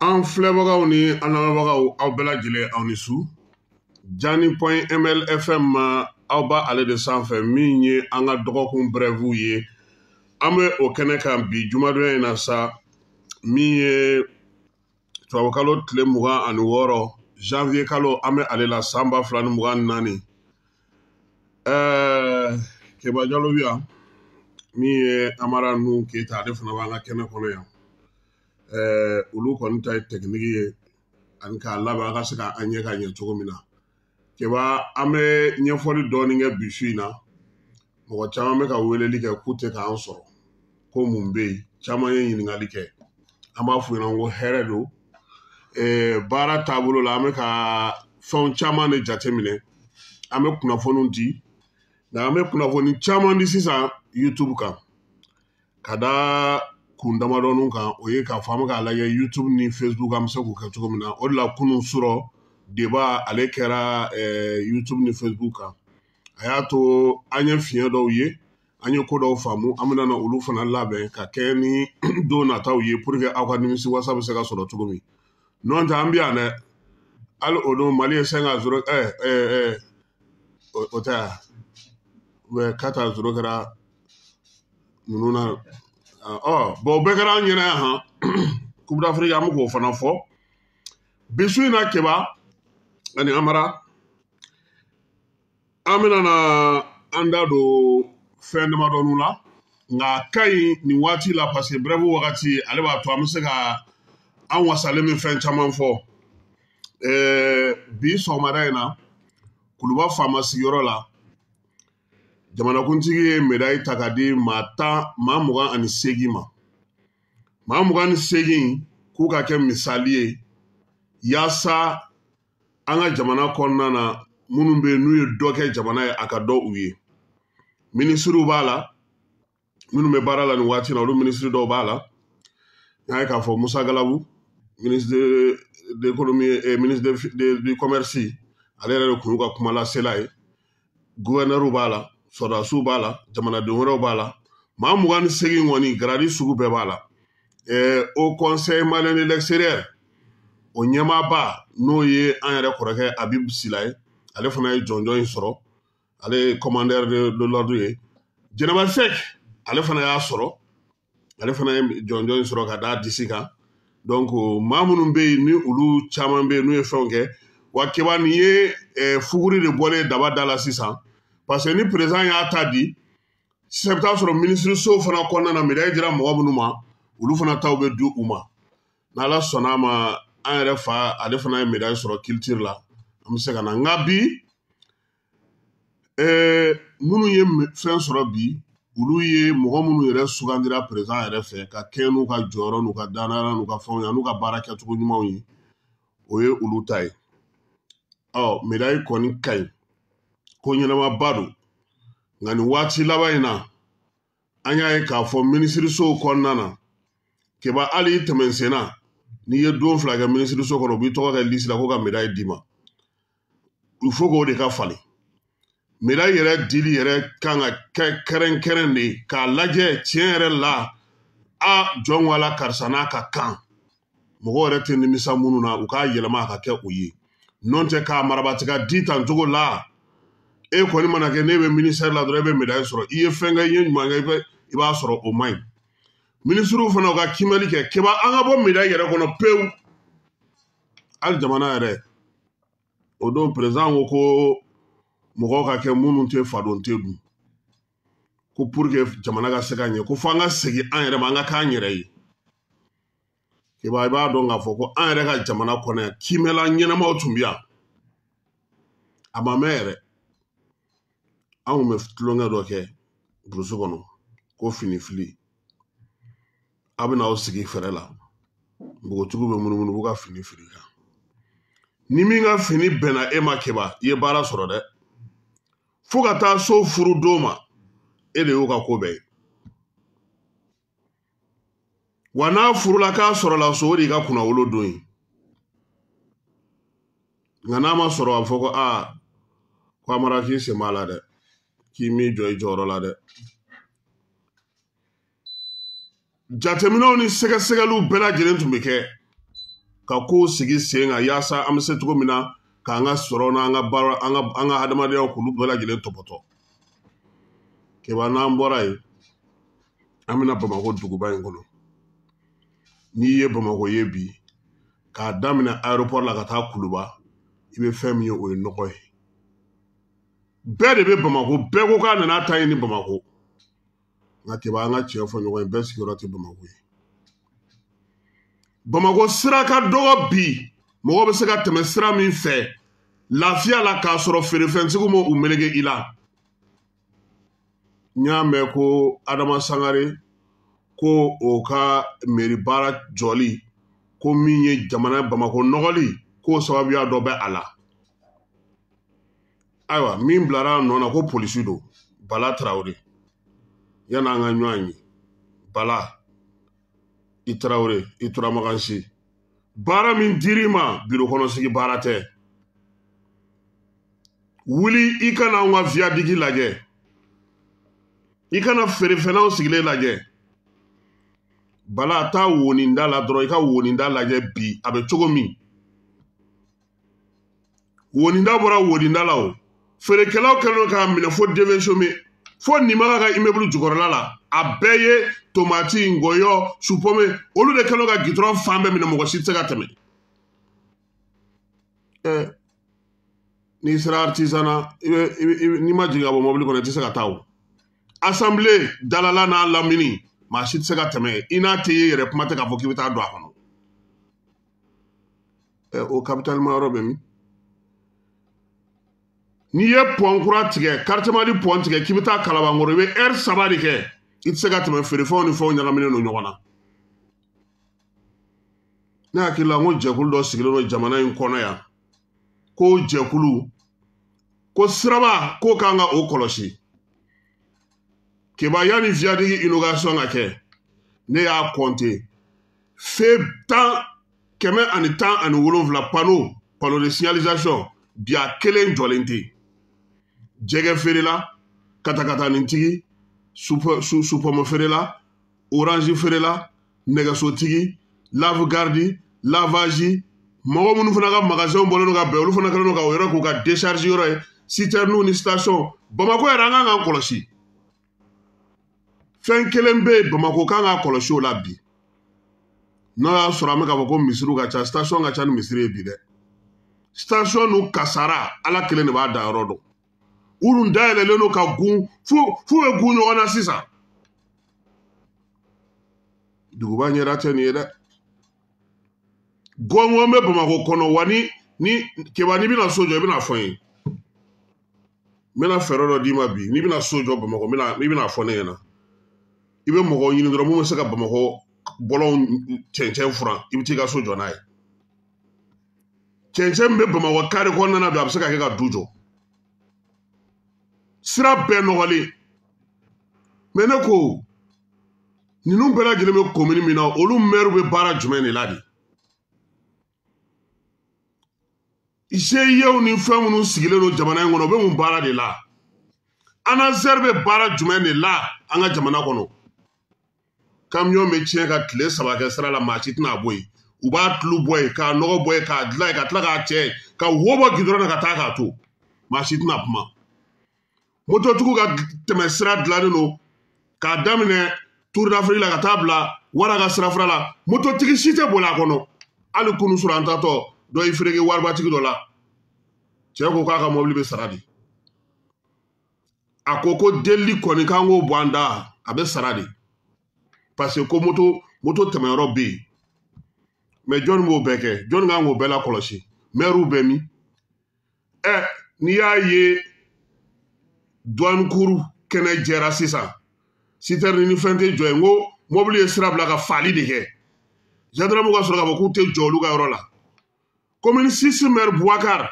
En filɛbagaw ni an lamɛnbagaw aw bɛɛ lajɛlen aw ni su Jani.ml FM aw ba ale de sanfɛ min ye an ka dɔgɔkun brève ye an bɛ o kɛnɛ kan bi jumadonya in na sa min ye tubabukalo tile 26 janvier kalo an bɛ ale la san 2024 Keba Jalo bi yan min ye Amara Nu Keyita ale fana b'an ka kɛnɛ kɔnɔ yan olu kɔni ta ye technique ye ani k'a labɛn an ka se ka an ɲɛ ka ɲɛ cogo min na Keba an bɛ ɲɛfɔli dɔɔni kɛ bi su in na mɔgɔ caman bɛ ka weleli kɛ k'u tɛ k'an sɔrɔ ko mun bɛ yen caman ye ɲininkali kɛ an b'a f'u ɲɛna ko hɛrɛ don baara taabolo la an bɛ ka fɛnw caman de jateminɛ an bɛ kunnafoniw di nka an bɛ kunnafoni caman di sisan YouTube kan ka da kun damadɔnin kan o ye k'a fɔ an bɛ k'a lajɛ YouTube ni Facebook an bɛ se k'u kɛ cogo min na o de la kunun surɔ débat ale kɛra YouTube ni Facebook kan a y'a to an ye fiɲɛ dɔw ye an ye ko dɔw faamu an bɛna olu fana labɛn ka kɛ ni don nataw ye pour que aw ka nimisiwasa bɛ se ka sɔrɔ cogo min n'o tɛ an bɛ yan dɛ hali o don Mali ye 5 à 0 o tɛ yan 4 à 0 kɛra ninnu na bon o bɛɛ kɛra an ɲɛna yan Coupe d'Afrique an bɛ k'o fana fɔ bi su in na Keba ani Amara an bɛna an da don fɛn damadɔnin la nka a ka ɲi nin waati la parce que brève wagati ale b'a to an bɛ se ka an wasalen bɛ fɛn caman fɔ bi sɔgɔmada in na Kuluba faama sigiyɔrɔ la jamanakuntigi ye médaille ta k'a di maa 28 ma maa 28 k'u ka kɛ misali ye yaasa an ka jamana kɔnɔna na minnu bɛ yen n'u ye dɔ kɛ jamana ye a ka dɔ u ye minisiriw b'a la minnu bɛ baara la nin waati na olu minisiri dɔw b'a la n'a ye k'a fɔ Musa Galabu ministre de l'économie et ministre du commerce ale yɛrɛ de kun y'u ka kuma lasela ye gouverneur b'a la sɔrɔdasiw b'a la jamanaden wɛrɛw b'a la maa 28 kɔni garadi sugu bɛɛ b'a la au conseil malien de l'extérieur o ɲɛmaaba n'o ye an yɛrɛ kɔrɔkɛ Habib Sila ye ale fana ye jɔnjɔn in sɔrɔ ale ye commandeur de l'ordre ye General Sek ale fana y'a sɔrɔ ale fana ye jɔnjɔn sɔrɔ ka da disi kan donc maa minnu bɛ yen ni olu caman bɛ yen n'u ye fɛnw kɛ wa keba nin ye fuguri de bɔlen daba da la sisan parce que ni président y'a ta di sisan i bɛ taa sɔrɔ ministre so fana kɔnɔna na médaille dira mɔgɔ minnu ma olu fana taw bɛ di u ma n'ala sɔnna a ma an yɛrɛ fa ale fana ye médaille sɔrɔ culture la an bɛ se ka na nka bi minnu ye fɛn sɔrɔ bi olu ye mɔgɔ minnu yɛrɛ sugandira président yɛrɛ fɛ ka kɛ n'u ka jɔyɔrɔ n'u ka danaya n'u ka fɛnw ye n'u ka baara kɛcogo ɲumanw ye o ye olu ta ye médaille kɔni ka ɲi ko ɲɛnamaba don nka nin waati laban in na an y'a ye k'a fɔ minisirisow kɔnɔna na keba hali i tɛmɛsenna n'i ye don 2 kɛ minisiriso kɔnɔ u b'i tɔgɔ kɛ liste la ko ka médaille d'i ma il faut k'o de ka falen médaille yɛrɛ dili yɛrɛ kan ka kɛ kɛrɛnkɛrɛn de ye k'a lajɛ tiɲɛ yɛrɛ la jɔn wala karisa n'a ka kan mɔgɔ yɛrɛ tɛ nimisa minnu na u k'a yɛlɛma a ka kɛ o ye n'o tɛ k'a marabati ka di tan cogo la e kɔni mana kɛ ne bɛ ministère la dɔrɔn e bɛ médaille sɔrɔ i ye fɛn kɛ i ye ɲuman kɛ i b'a sɔrɔ o man ɲi ministres fana u ka kimɛli kɛ keba an ka bɔ médaille yɛrɛ kɔnɔ pewu hali jamana yɛrɛ o don président ko mɔgɔw ka kɛ minnu tɛ fadon tɛ dun ko pour que jamana ka se ka ɲɛ ko fo an ka segin an yɛrɛ ma an ka k'an yɛrɛ ye keba i b'a dɔn k'a fɔ ko an yɛrɛ ka jamana kɔnɔ yan kimɛla ɲɛnamaw tun bɛ yan a ma mɛn yɛrɛ an tun bɛ tulonkɛ dɔ kɛ burusi kɔnɔ ko finifili a bɛ n'aw sigi fɛrɛ la npogotigiw bɛ munumunu b'u ka fini fili kan ni min ka fini bɛnna e ma keba i ye baara sɔrɔ dɛ fo ka taa so furu don ma e de y'o ka ko bɛɛ ye wa n'a furula k'a sɔrɔla so o de y'i ka kunnawolo don ye nka n'a ma sɔrɔ a fɔ ko Amara k'i sen b'a la dɛ k'i m'i jɔ i jɔyɔrɔ la dɛ jateminɛw ni sɛgɛsɛgɛliw bɛɛ lajɛlen tun bɛ kɛ ka kow sigi sen kan yaasa an bɛ se cogo min na k'an ka sɔrɔ n'an ka baara an ka hadamadenya k'olu bɛɛ lajɛlen tɔpɔtɔ keba n'an bɔra yen an bɛna Bamakɔ duguba in kɔnɔ n'i ye Bamakɔ ye bi k'a daminɛ aéroport la ka taa Kuluba i bɛ fɛn min ye o ye nɔgɔ ye bɛɛ de bɛ Bamakɔ bɛɛ ko k'a nana ta ɲini Bamakɔ nka keba an ka tiɲɛ fɔ ɲɔgɔn ye bɛɛ sigiyɔrɔ tɛ Bamakɔ ye Bamakɔ sira ka dɔgɔ bi mɔgɔ bɛ se ka tɛmɛ sira min fɛ lafiya la k'a sɔrɔ feerefɛntigiw ma u melege i la n y'a mɛn ko Adama Sangare ko o ka mairie baara jɔli ko min ye jamana Bamakɔ nɔgɔli k'o sababuya dɔ bɛ a la ayiwa min bilara a nɔ na ko polisi don Bala Tarawele yan'an ka ɲɔgɔn ye Bala i Tarawele i Turamagansi baara min dir'i ma biro kɔnɔ sigi baara tɛ wuli i kana anw ka viadigi lajɛ i kana feerefɛnnaw sigilen lajɛ Bala taa woninda la dɔrɔn i ka woninda lajɛ bi a bɛ cogo min woninda bɔra woninda la o feerekɛlaw kɛlen don k'a minɛ fo devesome fo Nimaga ka immeuble jukɔrɔla la a bɛɛ ye tomati ngɔyɔ supɔme olu de kɛlen don ka gitɔrɔn fan bɛɛ minɛ mɔgɔ si tɛ se ka tɛmɛ n'i sera artisanat n'i ma jigin ka bɔ mɔbili kɔnɔ i tɛ se ka taa o assemblée dalala n'a lamini maa si tɛ se ka tɛmɛ i n'a tɛ ye yɛrɛ kuma tɛ k'a fɔ k'i bɛ taa don a kɔnɔ o capital ma yɔrɔ bɛ min n'i ye pɔn kura tigɛ quartier Mali pɔn tigɛ k'i bɛ taa Kalabankɔrɔ i bɛ heure 3 de kɛ i tɛ se ka tɛmɛ feerefɛnw ni fɛnw ɲagaminen don ɲɔgɔn na ne hakili la n ko jɛkulu dɔ sigilen don jamana in kɔnɔ yan ko jɛkulu ko siraba k'o kan ka o kɔlɔsi keba yanni viadigi inauguration ka kɛ ne y'a compter fe 117 panneau de signalisation bi a kelen jɔlen tɛ jɛgɛ feerela katakatanitigi supɔmɔ feerela orange feerela nɛgɛsotigi lave gardi lavage mɔgɔ minnu fana ka magasin bɔlen don ka bɛn olu fana kɛlen don ka o yɔrɔ k'u ka décharge yɔrɔ ye citernes ni station Bamakɔ yɛrɛ an kan k'an kɔlɔsi fɛn kelen bɛ Bamako kan ka kɔlɔsi o la bi n'o y'a sɔrɔ an bɛ k'a fɔ ko misiriw ka ca station ka ca ni misiri ye bi dɛ station n'u kasara ala kelen de b'a da yɔrɔ dɔn olu dayɛlɛlen n'o ka gun f'u bɛ gun ɲɔgɔn na sisan duguba ɲɛda tɛ nin ye dɛ gɔngɔn bɛ Bamako kɔnɔ wa ni keba n'i bɛna so jɔ i bɛna fɔ n ye n bɛna fɛɛrɛ dɔ d'i ma bi n'i bɛna so jɔ Bamako i bɛna fɔ ne ɲɛna i bɛ mɔgɔ ɲini dɔrɔn mun bɛ se ka Bamako bɔlɔn cɛncɛn furan i bɛ t'i ka so jɔ n'a ye cɛncɛn bɛ Bamako kari kɔnɔna bi a bɛ se ka kɛ ka du jɔ sira bɛɛ nɔgɔlen mɛ ne ko ninnu bɛɛ lajɛlen bɛ komini min na olu mɛriw bɛ baara jumɛn de la de GIEw ni fɛn minnu sigilen don jamana in kɔnɔ u bɛ mun baara de la ANASER bɛ baara jumɛn de la an ka jamana kɔnɔ camion bɛ tiɲɛ ka tile 3 kɛ sira la maa si tɛna bɔ yen u b'a tulu bɔ yen k'a nɔgɔ bɔ yen k'a dilan yen ka tila k'a cɛ ka wo bɔ gidɔrɔn na ka taa k'a to maa si tɛna kuma mototigiw ka tɛmɛ sira dilannen don k'a daminɛ Tour d'Afrique la ka taa bila wara ka sirafara la mototigi si tɛ boli a kɔnɔ hali kunu sɔrɔ an tatɔ dɔ y'i fereke waribatigi dɔ la cɛ ko k'a ka mɔbili bɛ sara de a ko delili kɔni k'an k'o bɔ an da a bɛ sara de parce que ko moto tɛmɛyɔrɔ bɛ yen mɛ jɔnni b'o bɛɛ kɛ jɔnni kan k'o bɛɛ la kɔlɔsi mɛriw bɛ min n'i y'a ye douane kɛnɛ jɛra sisan citerne ni fɛn tɛ jɔ yen n ko mɔbili ye sira bila ka faali de kɛ gendarmew ka sɔrɔ k'a fɔ k'u tɛ jɔ olu ka yɔrɔ la commune 6 maire Boubacar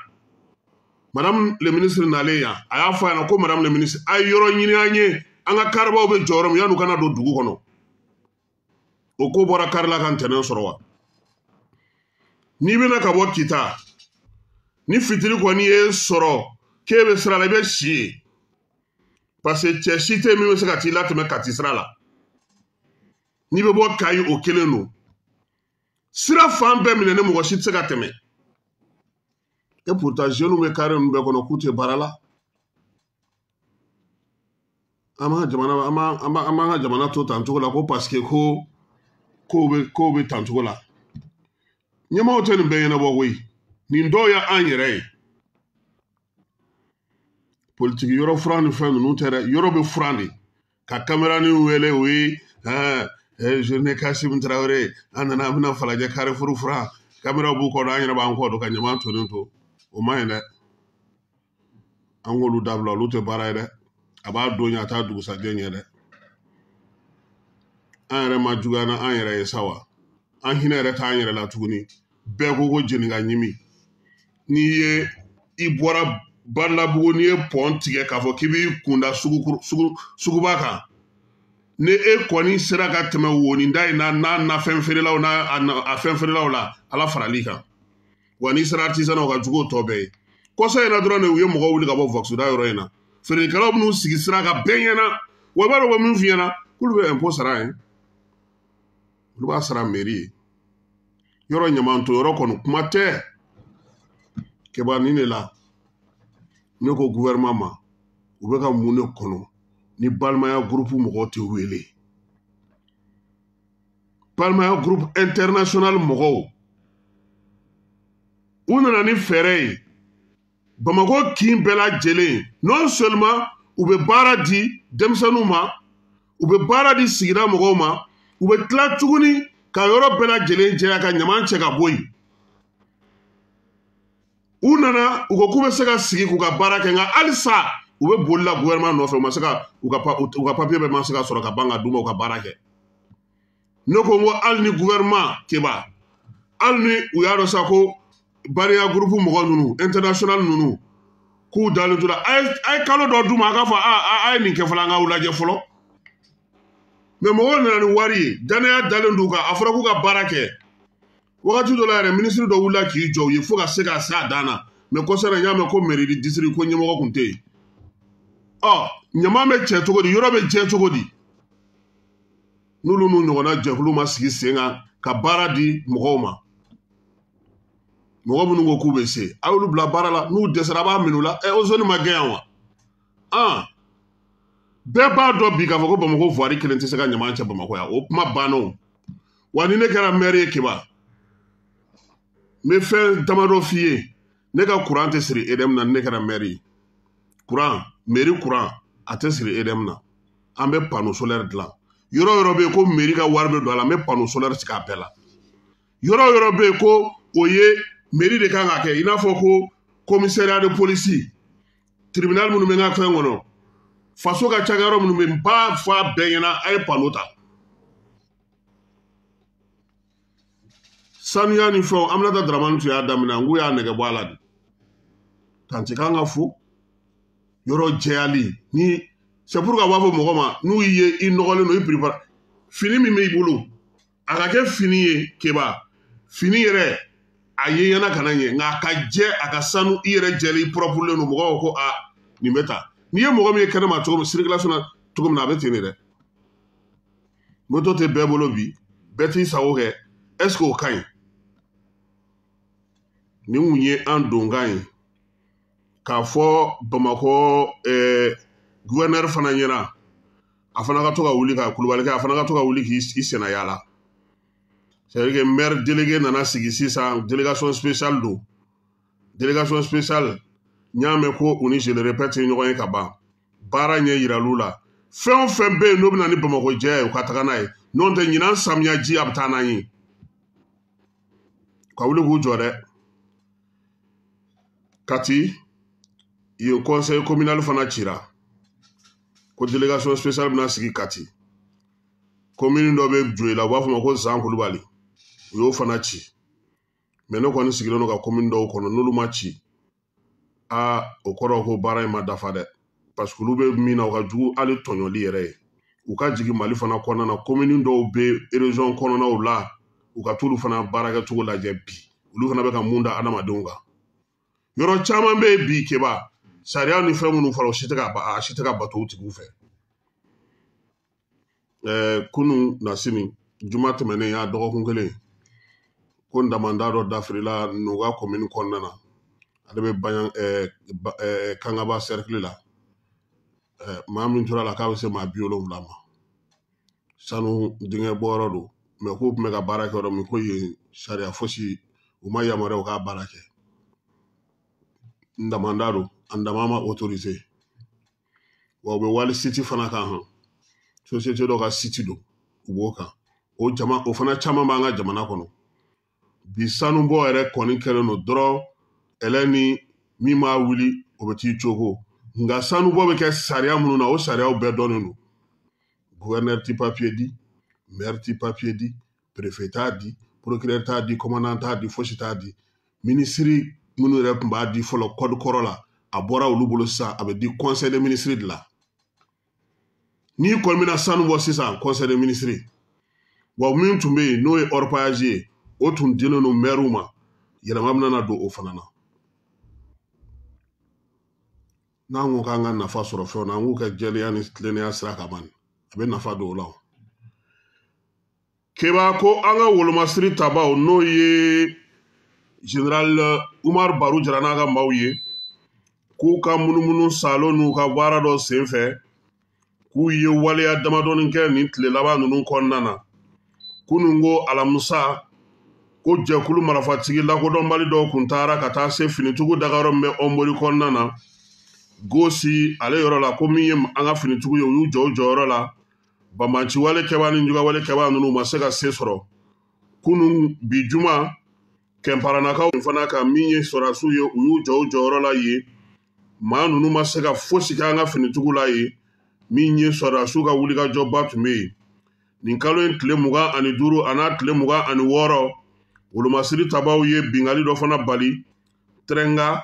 madame le ministre nalen yan a y'a fɔ a ɲɛna ko madame le ministre a ye yɔrɔ ɲini an ye an ka karibaw bɛ jɔ yɔrɔ min yan'u kana don dugu kɔnɔ o ko bɔra kari la ka ntɛnɛn sɔrɔ wa n'i bɛna ka bɔ Kita ni fitiri kɔni ye sɔrɔ k'e bɛ sira la i bɛ si ye parce que cɛ si tɛ min bɛ se ka t'i latɛmɛ Kati sira la n'i bɛ bɔ Kayi o kelen don sira fan bɛɛ minɛ ne mɔgɔ si tɛ se ka tɛmɛ et pourtant jeunes bɛ kari ninnu bɛɛ kɔnɔ k'u tɛ baara la an b'an ka jamana to tan cogo la ko parce que kow bɛ tan cogo la ɲɛmaaw tɛ nin bɛɛ ɲɛnabɔ koyi nin dɔw ye an yɛrɛ ye politiki yɔrɔ furan ni fɛn ninnu tɛ dɛ yɔrɔ bɛ furan de ka kamera ni wele o ye journée Kassim Traoré an nana an bɛna Falajɛ Carrefour furan kamera b'u kɔ an yɛrɛ b'an kɔ don ka ɲama tonen to o ma ɲi dɛ an k'olu dabila olu tɛ baara ye dɛ a b'a don ɲɛ a t'a dugusajɛ ɲɛ dɛ an yɛrɛ ma juguya na an yɛrɛ ye sa wa an hinɛ yɛrɛ t'an yɛrɛ la tuguni bɛɛ ko jeni ka ɲimi n'i ye i bɔra Barilabugu n'i ye pɔn tigɛ k'a fɔ k'i b'i kunda suguba kan ni e kɔni sera ka tɛmɛ woninda in n'a fɛn feerelaw n'a fɛn feerelaw la ala farali kan wa n'i sera artisanw ka jugu tɔ bɛɛ ye kɔsɔ in na dɔrɔn de u ye mɔgɔw wuli ka bɔ Voxuda yɔrɔ in na feerekɛlaw minnu sigi sira ka bɛɛ ɲɛna wa i b'a dɔn u bɛ min f'i ɲɛna k'olu bɛ impôt sara yen olu b'a sara mairie ye yɔrɔ ɲamanto yɔrɔ kɔni kuma tɛ kɛba nin de la ne ko gouvernement ma u bɛ ka mun de kɔnɔ ni balimaya groupe mɔgɔw tɛ wele balimaya groupe international mɔgɔw u nana ni fɛɛrɛ ye Bamako kin bɛɛ lajɛlen non seulement u bɛ baara di denmisɛnninw ma u bɛ baara di sigida mɔgɔw ma u bɛ tila tuguni ka yɔrɔ bɛɛ lajɛlen jɛya ka ɲaman cɛ ka bɔ yen u nana u ko k'u bɛ se ka sigi k'u ka baara kɛ nka halisa u bɛ boli la gouvernement nɔfɛ u ma se ka u ka papier bɛɛ ma se ka sɔrɔ ka ban ka d'u ma u ka baara kɛ ne ko n ko hali ni gouvernement keba hali ni u y'a dɔn sa ko bariya groupe mɔgɔ ninnu international ninnu k'u dalen tora a ye kalo dɔ d'u ma a k'a fɔ a ye nin kɛ fɔlɔ an k'aw lajɛ fɔlɔ mɛ mɔgɔw nana ni wari ye danaya dalen d'u kan a fɔra k'u ka baara kɛ wagati dɔ la yɛrɛ minisiri dɔ wulila k'i jɔ u ye fo ka se ka s'a dan na mɛ kɔsɛbɛ n y'a mɛn ko mairie di district ko ɲɛmɔgɔ tun tɛ yen ɲama bɛ cɛ cogo di yɔrɔ bɛ jɛ cogo di n'olu n'u ɲɔgɔnna jɛkulu ma sigi sen kan ka baara di mɔgɔw ma mɔgɔ minnu ko k'u bɛ se a y'olu bila baara la n'u dɛsɛra a b'a minɛ u la o zone ma gɛn yan wa bɛɛ b'a dɔn bi k'a fɔ ko Bamakɔ voirie kelen tɛ se ka ɲama cɛ Bamakɔ yan o kuma banna wa ni ne kɛra maire ye Keba n bɛ fɛn damadɔ f'i ye ne ka courant tɛ siri EDM na ni ne kɛra maire ye mairie courant a tɛ siri EDM na an bɛ panneau solaire dilan yɔrɔ yɔrɔ bɛ yen ko mairie ka wari bɛ don a la n bɛ panneau solaire sigi a bɛɛ la yɔrɔ yɔrɔ bɛ yen ko o ye mairie de kan ka kɛ i n'a fɔ ko commissariat de police tribunal minnu bɛ n ka fɛn kɔnɔ faso ka cakɛyɔrɔ minnu bɛ yen n b'a fɔ a bɛɛ ɲɛna a ye panneau ta sanuya ni fɛnw Aminata Dramani tun y'a daminɛ n k'u y'a nɛgɛ bɔ a la de tanti kan ka fo yɔrɔ jɛyali ni c'est pour que a b'a fɔ mɔgɔ ma n'u y'i ye i nɔgɔlen don i prépare fini min b'i bolo a ka kɛ fini ye Keba fini yɛrɛ a ye ɲɛna kana ɲɛ nka a ka jɛ a ka sanu i yɛrɛ jɛlen i propre don mɔgɔw ko a nin bɛ ta n'i ye mɔgɔ min ye kɛnɛma cogo min circulation na cogo min na a bɛ ten de dɛ moto tɛ bɛɛ bolo bi bɛɛ t'i sago kɛ est ce que o ka ɲi nin kun ye an donkan ye k'a fɔ Bamakɔ gouverneur fana ɲɛna a fana ka to ka wuli ka Kulubali kɛ a fana ka to ka wuli k'i sɛnɛ yaala c'est à dire que maire délégué nana sigi sisan délégation spéciale don délégation spéciale n y'a mɛn ko u ni je le répète ɲɔgɔn ye ka ban baara ɲɛ yiral'u la fɛn o fɛn bɛ yen n'o bɛ na ni Bamakɔ jɛ ye u ka taga n'a ye n'o tɛ ɲinan samiya ji a bɛ taa n'an ye ka wuli k'u jɔ dɛ Kati yen conseil communal fana cira ko délégation spéciale bɛna sigi Kati commune dɔ bɛ Joyi la u b'a fɔ ma ko Zan Kulubali u y'o fana ci mais ne kɔni sigilen don ka commune dɔw kɔnɔ n'olu ma ci o kɔrɔ ko baara in ma dafa dɛ parce que olu bɛ min na o ka jugu hali tɔɲɔli yɛrɛ ye u ka jigin Mali fana kɔnɔna na commune dɔw bɛ région kɔnɔnaw la u ka t'olu fana baarakɛcogo lajɛ bi olu fana bɛ ka mun da adamadenw kan yɔrɔ caman bɛ yen bi Keba sariya ni fɛn minnu fɔra o si tɛ ka bato u tigiw fɛ kunun nasini juma tɛmɛnen y'a dɔgɔkun kelen ko n damanda dɔ dafirila Nuga commune kɔnɔna na ale bɛ Kangaba cercle la maa min tora la k'a bɛ se maa 70 ma sanu dingɛ bɔyɔrɔ don mais k'u tun bɛ ka baara kɛ yɔrɔ min ko yen sariya fosi u ma yamaruya u k'a baara kɛ n damanda don an dama ma autorisé wa u bɛ wali siti fana kan han société dɔ ka siti don u b'o kan o fana caman b'an ka jamana kɔnɔ bi sanubɔ yɛrɛ kɔni kɛlen don dɔrɔn ɛlɛ ni min m'a wuli o bɛ t'i cogo nka sanubɔ bɛ kɛ sariya minnu na o sariyaw bɛɛ dɔnnen don gouverneur ti papier di maire ti papier di préfet t'a di procureur t'a di commandant t'a di fosi t'a di ministre minnu yɛrɛ tun b'a di fɔlɔ code kɔrɔ la a bɔra olu bolo sisan a bɛ di conseil des ministres de la n'i kɔni bɛna sanu bɔ sisan conseil des ministres wa min tun bɛ yen n'o ye orpaillage ye o tun dilen don maire ma yɛlɛma bɛna don o fana na n'an ko k'an ka nafa sɔrɔ fɛnw na an k'u kɛ jɛlenya ni tilennenya sira kan bani a bɛ nafa don o la Keba ko an ka wolomasiri tabaw n'o ye général Umaru Baru Jara n'a ka maaw ye k'u ka munumunu salon n'u ka baara dɔ senfɛ k'u ye waleya damadɔni kɛ nin tile laban ninnu kɔnɔna na kunun ko alamusa ko jɛkulu marifatigi lakodɔnbali dɔw kun taara ka taa se finitugu dagayɔrɔ min bɛ Ɔnbori kɔnɔna na Gosi ale yɔrɔ la ko min ye an ka finitugu ye u y'u jɔ o jɔyɔrɔ la Banbanci wale kɛbaa ni Jugawale kɛbaa ninnu ma se ka se sɔrɔ kunun bi juma Kɛnparanakaw fana kan min ye sɔrɔdasiw ye u y'u jɔ o jɔyɔrɔ la yen maa ninnu ma se ka fosi kɛ an ka finitugu la yen min ye sɔrɔdasiw ka wulikajɔba tun bɛ yen nin kalo in tile 25 a n'a tile 26 wolomasiri tabaw ye bingali dɔ fana bali Tɛrɛnga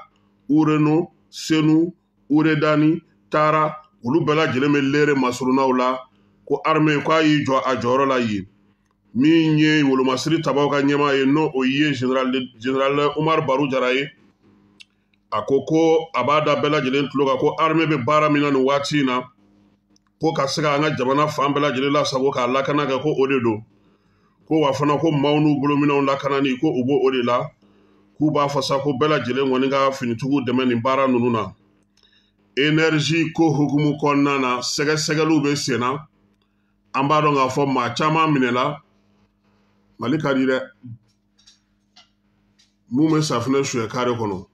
Ureno Senu Uredani Tara olu bɛɛ lajɛlen bɛ leere masurunaw la ko armée k'a y'i jɔ a jɔyɔrɔ la yen min ye wolomasiri tabaw ka ɲɛmaa ye n'o o ye général Umaru Baru Jara ye a ko a b'a da bɛɛ lajɛlen tulo kan ko armée bɛ baara min na nin waati in na ko ka se ka an ka jamana fan bɛɛ lajɛlen lasago k'a lakana kɛ ko o de don ko wa fana ko maaw n'u bolominɛw lakanani ko u b'o de la k'u b'a fɔ sa ko bɛɛ lajɛlen kɔni ka finitugu dɛmɛ nin baara ninnu na énergie ko hukumu kɔnɔna na sɛgɛsɛgɛliw bɛ sen na an b'a dɔn k'a fɔ maa caman minɛla Mali ka di dɛ mun bɛ safinɛ suɲɛ kare kɔnɔ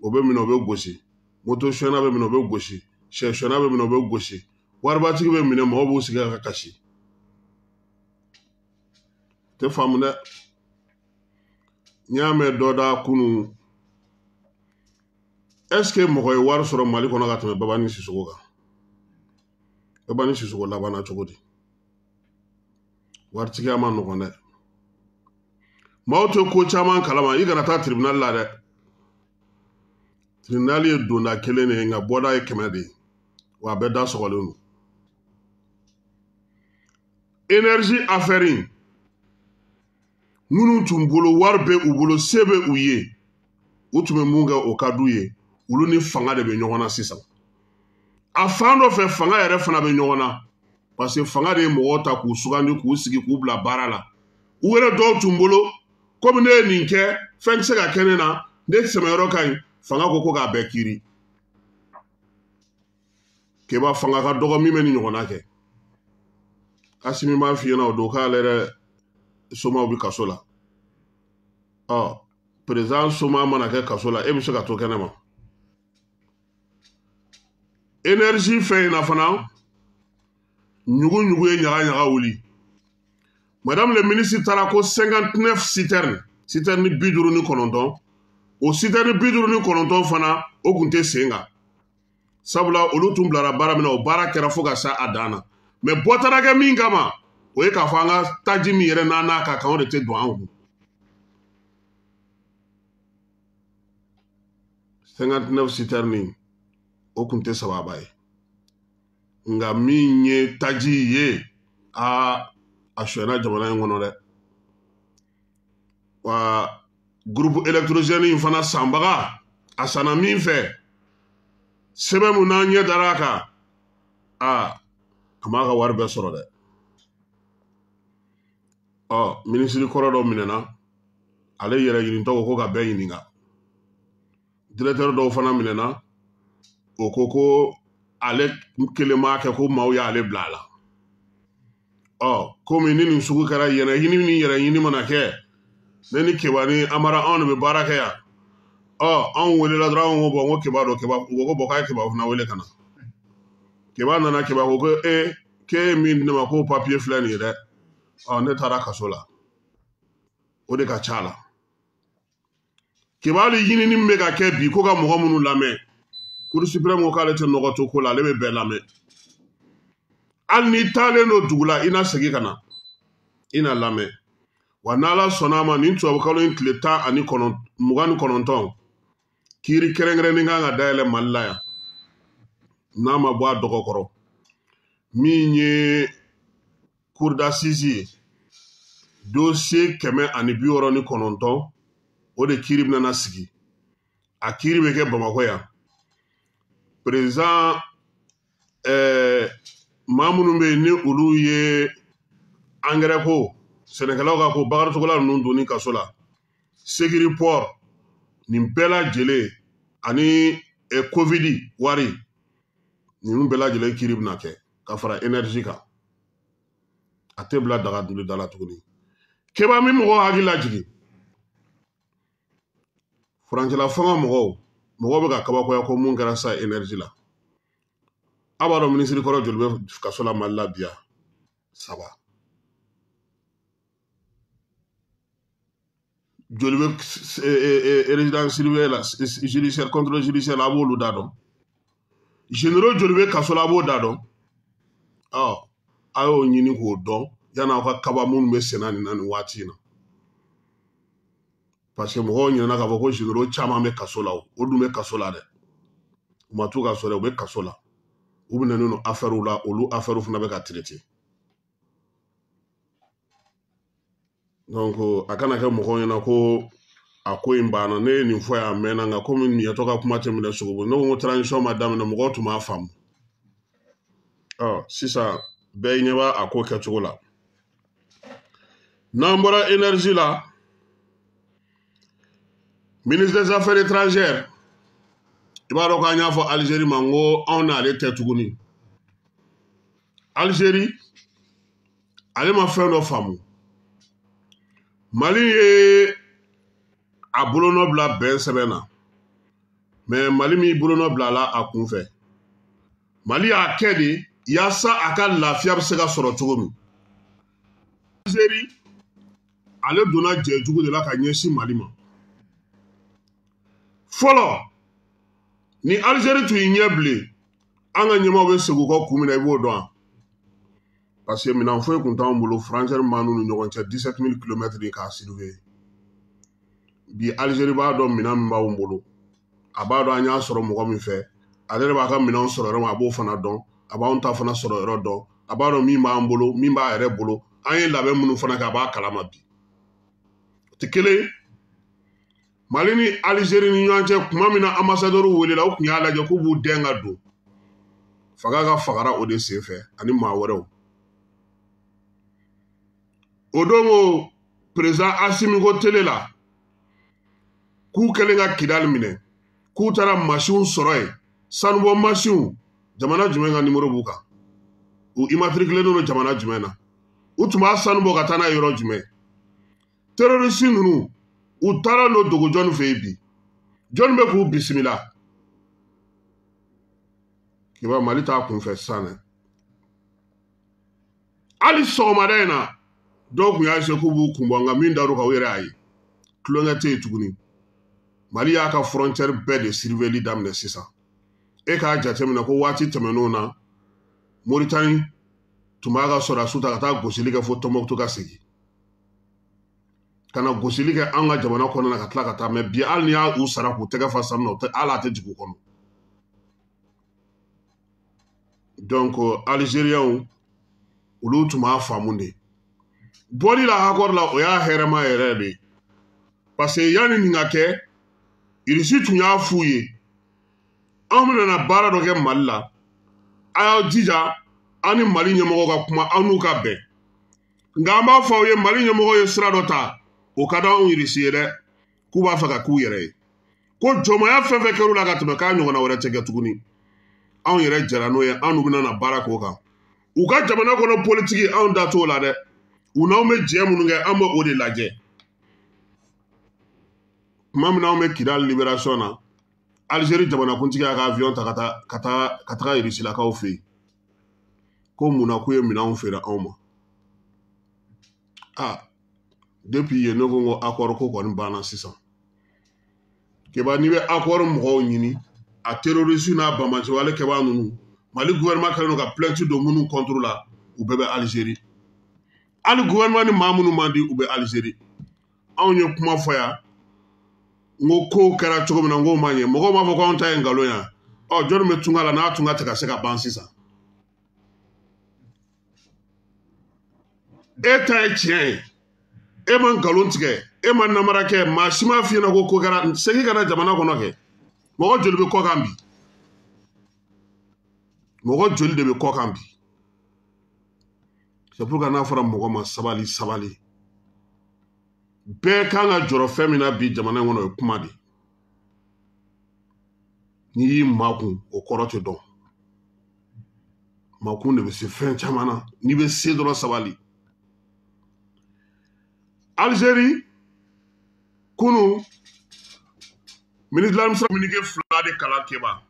o bɛ minɛ o bɛ gosi moto suɲɛna bɛ minɛ o bɛ gosi sɛ suɲɛna bɛ minɛ o bɛ gosi waribatigi bɛ minɛ mɔgɔw b'u sigi ka kasi tɛ faamu dɛ n y'a mɛn dɔ da kunun est-ce que mɔgɔ ye wari sɔrɔ Mali kɔnɔ ka tɛmɛ Baba ni Sisoko kan Baba ni Sisoko labanna cogo di waritigiya ma nɔgɔn dɛ maaw tɛ ko caman kalama i kana taa tribunal la dɛ tribunal ye donda kelen de ye nka bɔda ye 100 de ye wa a bɛɛ da sɔgɔlen don énergie affaire in minnu tun bolo wari bɛ u bolo se bɛ u ye u tun bɛ mun kɛ o ka d'u ye olu ni fanga de bɛ ɲɔgɔn na sisan a fan dɔ fɛ fanga yɛrɛ fana bɛ ɲɔgɔn na parce que fanga de ye mɔgɔw ta k'u sugandi k'u sigi k'u bila baara la u yɛrɛ dɔw tun bolo komi ne ye nin kɛ fɛn tɛ se ka kɛ ne na ne tɛmɛyɔrɔ ka ɲi fanga ko k'a bɛɛ kiiri k'e fanga ka dɔgɔ min bɛ ni ɲɔgɔnna kɛ Asimi b'a f'i ɲɛna o don k'ale yɛrɛ somaw bɛ kaso la président soma mana kɛ kaso la e bɛ se ka to kɛnɛ ma énergie fɛn in na fana ɲugu ye ɲaga wuli madame le ministre taara ko 59 citernes 59 o citerne 59 fana o kun tɛ sen kan sabula olu tun bilara baara min na o baara kɛra fo ka se a dan na mais bɔtara kɛ min kama o ye k'a fɔ an ka taji min yɛrɛ n'a ka kan o de tɛ don an kun 59 citernes o kun tɛ sababa ye nka min ye taji ye a suɲɛna jamana in kɔnɔ dɛ wa groupe électrogène in fana sanbaga a sanna min fɛ sɛbɛn mun n'an ɲɛ dar'a kan a m'a ka wari bɛɛ sɔrɔ dɛ minisiri kɔrɔ dɔ minɛna ale yɛrɛ ɲinitɔ ko ka bɛɛ ɲininka directeur dɔw fana minɛna o ko ale kelen m'a kɛ ko maaw y'ale bila a la komi ni nin sugu kɛra yɛrɛɲini ni yɛrɛɲini mana kɛ ne ni Keba ni Amara anw de bɛ baara kɛ yan anw welela dɔrɔn anw ko bɔn ko Keba don Keba u ko bɔn k'a ye Keba fana wele ka na Keba nana Keba ko k'e min di ne ma ko papier filɛ nin ye dɛ ne taara kaso la o de ka ca la Keba hali ɲinini min bɛ ka kɛ bi ko ka mɔgɔ minnu lamɛn Cour suprême ko k'ale tɛ nɔgɔ to ko la ale bɛ bɛɛ lamɛn hali n'i taalen don dugu la i na segin ka na i na lamɛn wa n'Ala sɔnna a ma nin tubabukalo in tile 29 kiiri kɛrɛnkɛrɛnnen kan ka dayɛlɛ Mali la yan n'a ma bɔ a dɔgɔ kɔrɔ min ye cour d'assises ye dossier 169 o de kiiri bɛna sigi a kiiri bɛ kɛ Bamakɔ yan président maa minnu bɛ yen ni olu ye engrais ko sɛnɛkɛlaw ka ko bakaricogola ninnu donni kaso la Sekiri port nin bɛɛ lajɛlen ani covid wari ninnu bɛɛ lajɛlen kiiri bɛna kɛ ka fara énergie kan a tɛ bila daga duli da la tuguni Keba min mɔgɔw hakili lajigin furancɛla fanga mɔgɔw bɛ ka kabakoya ko mun kɛra sa énergie la a b'a dɔn minisiri kɔrɔ joli bɛ kaso la Mali la bi yan 3 joli bɛ résidence surveillée la judiciaire contrôle judiciaire la a b'olu da dɔn généraux joli bɛ kaso la a b'o da dɔn a y'o ɲini k'o dɔn yan'aw ka kaba minnu bɛ senna nin na nin waati in na parce que mɔgɔw ɲinɛna k'a fɔ ko généraux caman bɛ kaso la o dun bɛ kaso la dɛ u ma t'u ka so dɛ u bɛ kaso la u bɛ na n'o affaire la olu affaire fana bɛ ka traiter donc a kana kɛ mɔgɔw ɲɛna ko a ko in banna ne ye nin fɔ yan a mɛnna nka komi ɲɛtɔ ka kuma tɛ minɛ sogo ne ko n ko transition ma daminɛ mɔgɔw tun b'a faamu sisan bɛɛ ɲɛ b'a ko kɛcogo la n'an bɔra énergie la ministre des affaires étrangères i b'a dɔn k'an y'a fɔ Algérie ma n ko anw n'ale tɛ tuguni Algérie ale ma fɛn dɔ faamu Mali ye a bolonɔ bila bɛn sɛbɛn na mais Mali min bolonɔ bila la a kunfɛ Mali y'a kɛ de yaasa a ka lafiya bɛ se ka sɔrɔ cogo min Algérie ale donna jɛjugu de la ka ɲɛsin Mali ma fɔlɔ ni Algérie tun y'i ɲɛ bilen an ka ɲɛmaw bɛ segin u ka kun minɛ i b'o dɔn parce que minɛn foyi tun t'anw bolo frontière man n'u ni ɲɔgɔn cɛ 17 000 km de k'a surveiller bi Algérie b'a dɔn minɛn min b'anw bolo a b'a dɔn an y'a sɔrɔ mɔgɔ min fɛ ale de b'a ka minɛnw sɔrɔ yɔrɔ min a b'o fana dɔn a b'anw ta fana sɔrɔ yɔrɔ dɔn a b'a dɔn min b'an bolo min b'a yɛrɛ bolo an ye labɛn minnu fana kɛ a b'a kalama bi o tɛ kelen ye Mali ni Algérie ni ɲɔgɔn cɛ kuma min na ambassadeur welela u tun y'a lajɛ k'u b'u dɛn ka don faga ka fagara o de senfɛ ani maa wɛrɛw o don o président Assimi ko télé la k'u kɛlen ka Kidali minɛ k'u taara machine sɔrɔ yen sanubɔ machine jamana jumɛn ka numéro b'u kan u immatriculé don jamana jumɛn na u tun b'a sanubɔ ka taa n'a yɔrɔ jumɛn terroriste ninnu u taara n'o dogo jɔnni fɛ yen bi jɔnni bɛ k'u bisimila kiba Mali t'a kunfɛ sisan dɛ hali sɔgɔmada in na dɔw tun y'a essayer k'u b'u kun bɔ nka min dar'u kan u yɛrɛ y'a ye tulonkɛ tɛ yen tuguni Mali y'a ka frontière bɛɛ de surveiller daminɛ sisan e k'a jateminɛ ko waati tɛmɛn'o na Mauritanie tun b'a ka sɔrɔdasiw ta ka taa gosili kɛ fo Tɔnbɔkutu ka segin ka na gosili kɛ an ka jamana kɔnɔna na ka tila ka taa mais bi hali ni y'a u sara k'u tɛgɛ fa sanu na hali a tɛ jigin u kɔnɔ donc Algériens olu tun b'a faamu de bɔli la accord la o y'a hɛrɛma yɛrɛ de parce que yanni nin ka kɛ Irisi tun y'a f'u ye anw bɛna baara dɔ kɛ Mali la a y'aw jija an ni Mali ɲɛmɔgɔ ka kuma an n'u ka bɛn nka an b'a fɔ aw ye Mali ɲɛmɔgɔ ye sira dɔ ta o ka d'anw Irisi ye dɛ k'u b'a fɛ ka k'u yɛrɛ ye ko jɔnmaya fɛn fɛn kɛr'u la ka tɛmɛ k'a ɲɔgɔnna wɛrɛ tɛ kɛ tuguni anw yɛrɛ jɛra n'o ye an n'u bɛna baara k'o kan u ka jamana kɔnɔ politiki anw da t'o la dɛ u n'anw bɛ jɛ minnu kɛ an bɛ o de lajɛ tuma min na anw bɛ Kidali libération na Algérie jamanakuntigi y'a ka avion ta ka taga Irisilakaw fɛ yen ko mun na k'u ye minɛnw feere anw ma depuis yen ne ko n ko accord ko kɔni banna sisan keba n'i bɛ accord mɔgɔw ɲini a terroriste n'a bamacɛwale kɛbaa ninnu Mali gouvernement kɛlen don ka plainte don minnu contre la u bɛɛ bɛ Algérie hali gouvernement ni maa minnu man di u bɛ Algérie anw ye kuma fɔ yan n ko kow kɛra cogo min na n k'o man ɲɛ mɔgɔw b'a fɔ ko anw ta ye nkalon yan jɔnni bɛ tunga la n'a tunga tɛ ka se ka ban sisan e ta ye tiɲɛ ye e ma nkalon tigɛ e ma namara kɛ maa si m'a f'i ɲɛna ko kɛra segin ka na jamana kɔnɔ kɛ mɔgɔ joli bɛ kɔ kan bi mɔgɔ joli de bɛ kɔ kan bi c'est pourquoi n'a fɔra mɔgɔ ma sabali bɛɛ kan ka jɔrɔ fɛn min na bi jamana in kɔnɔ o ye kuma de n'i y'i makun o kɔrɔ tɛ dɔn makun de bɛ se fɛn caman na n'i bɛ se dɔrɔn sabali Algérie kunu ministre de l'administration communiqué fila de kalan kɛba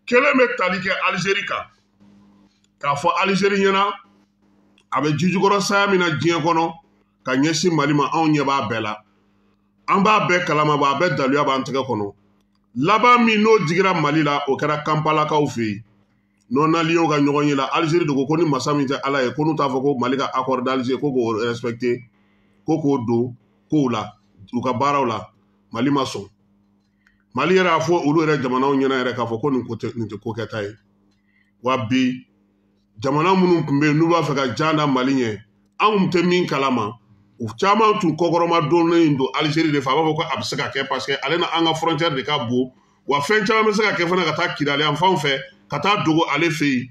kelen bɛ tali kɛ Algérie kan k'a fɔ Algérie ɲɛna a bɛ jijukɔrɔ saya min na diɲɛ kɔnɔ ka ɲɛsin Mali ma anw ɲɛ b'a bɛɛ la an b'a bɛɛ kalama a bɛɛ daluya b'an tɛgɛ kɔnɔ laban min n'o jigira Mali la o kɛra Kampalakaw fɛ yen non-aliens ka ɲɔgɔn ye la Algérie de ko ni masa min tɛ Ala ye ko n'u t'a fɔ ko Mali ka accord d'Alger ko k'o respecter ko k'o don kow la u ka baaraw la Mali ma sɔn Mali yɛrɛ y'a fɔ olu yɛrɛ jamanaw ɲɛna yɛrɛ k'a fɔ ko nin tɛ ko kɛta ye wa bi jamana minnu tun bɛ yen n'u b'a fɛ ka jan da Mali ɲɛ anw tɛ min kalama u caman tun kɔkɔrɔma donnen don Algérie de fɛ a b'a fɔ ko a bɛ se ka kɛ parce que ale na an ka frontière de ka bon wa fɛn caman bɛ se ka kɛ fana ka taa Kidali yan fanw fɛ ka taa dogo ale fɛ yen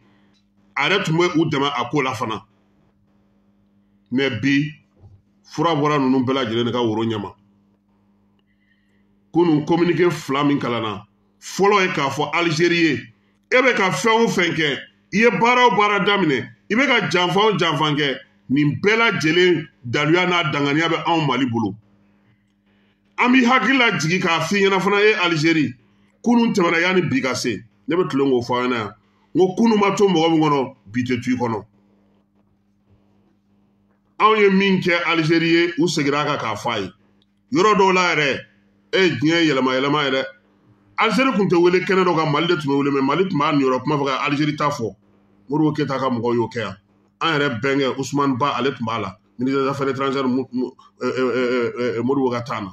a yɛrɛ tun bɛ u dɛmɛ a ko la fana mais bi fura bɔra ninnu bɛɛ lajɛlen de ka woro ɲɛma kunun communiqué fila min kalanna fɔlɔ ye k'a fɔ Algérie ye e bɛ ka fɛn o fɛn kɛ i ye baara o baara daminɛ i bɛ ka janfa o janfa kɛ nin bɛɛ lajɛlen daluya n'a danganiya bɛ anw Mali bolo an b'i hakili lajigi k'a f'i ɲɛna fana ye Algérie kunun tɛmɛna yanni bi ka se ne bɛ tilen k'o fɔ aw ɲɛna yan n ko kunun ma to mɔgɔ min kɔnɔ bi tɛ to i kɔnɔ anw ye min kɛ Algérie ye u seginna a kan k'a fɔ a ye yɔrɔ dɔw la yɛrɛ e ye diɲɛ yɛlɛma yɛlɛma yɛrɛ Algérie tun tɛ wele kɛnɛ dɔ kan Mali de tun bɛ wele mais Mali tun b'a niyɔrɔ kuma fɔ ka Algérie ta fɔ Modibo Keyita ka mɔgɔw y'o kɛ yan an yɛrɛ bɛnkɛ Ousmane Ba ale tun b'a la ministre des affaires étrangères Modibo ka taa na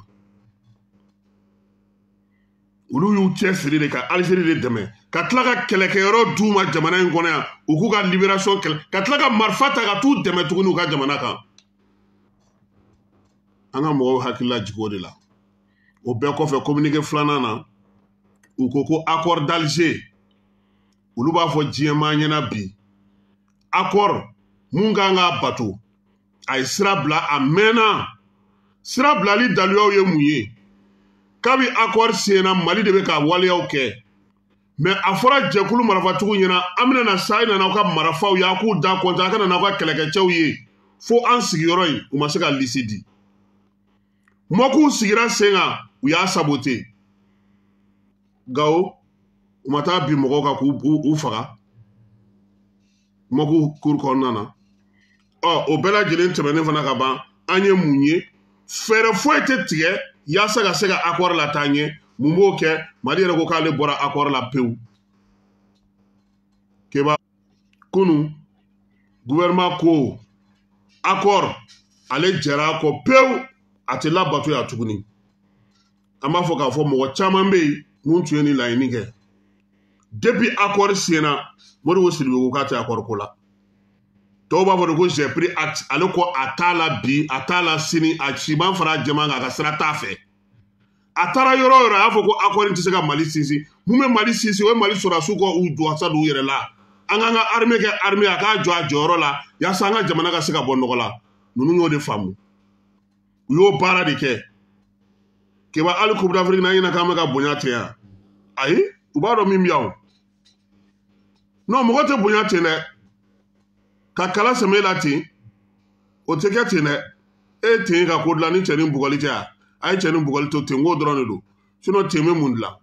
olu y'u cɛsiri de ka Algérie de dɛmɛ ka tila ka kɛlɛkɛyɔrɔ d'u ma jamana in kɔnɔ yan u k'u ka libération kɛlɛ ka tila ka marifa ta ka t'u dɛmɛ tuguni u ka jamana kan an ka mɔgɔw hakili lajigi o de la o bɛɛ kɔfɛ communiqué filanan na u ko accord d'Alger olu b'a fɔ diɲɛmaa ɲɛna bi accord mun kan k'a bato a ye sira bila a mɛnna sira bilali daluyaw ye mun ye kabi accord senna Mali de bɛ ka waleyaw kɛ mais a fɔra jɛkulu marafatigiw ɲɛna an bɛna na sa nana aw ka marafaw ye a k'u da kɔntan a ka na aw ka kɛlɛkɛcɛw ye fo an sigiyɔrɔ in u ma se ka lisi di mɔk'u sigira sen kan u y'a sabote Gao u ma taa bi mɔgɔw kan k'u faga mɔk'u cour kɔnɔna na o bɛɛ lajɛlen tɛmɛnen fana ka ban an ye mun ye fɛɛrɛ foyi tɛ tigɛ yaasa ka se ka accord la taa ɲɛ mun b'o kɛ Mali yɛrɛ ko k'ale bɔra accord la pewu keba kunu gouvernement ko accord ale jɛra kɔ pewu a tɛ labato ya tuguni an b'a fɔ k'a fɔ mɔgɔ caman bɛ yen mun tun ye nin laɲini kɛ depuis accord senna Modibo Sidibé ko k'a tɛ accord ko la dɔw b'a fɔ de ko j'ai pris acte ale ko a t'a la bi a t'a la sini a siman fara jɛman kan a ka sira t'a fɛ a taara yɔrɔ o yɔrɔ a y'a fɔ ko accord tɛ se ka Mali sinsin mun bɛ Mali sinsin o ye Mali sɔrɔdasiw ka u jɔ sa u yɛrɛ la an k'an ka armée kɛ armée a k'a jɔ a jɔyɔrɔ la yaasa an ka jamana ka se ka bɔ nɔgɔ la ninnu y'o de faamu u y'o baara de kɛ keba hali Coupe d'Afrique n'an ɲɛna k'an bɛ ka bonya ten yan ayi u b'a dɔn min bɛ yan non mɔgɔ tɛ bonya ten dɛ ka kala sɛmɛ la ten o tɛ kɛ ten dɛ e ten ka ko dilan ni cɛ ni bugɔli tɛ yan a ye cɛ ni bugɔli to ten k'o dɔrɔn de don sinon ten bɛ mun dilan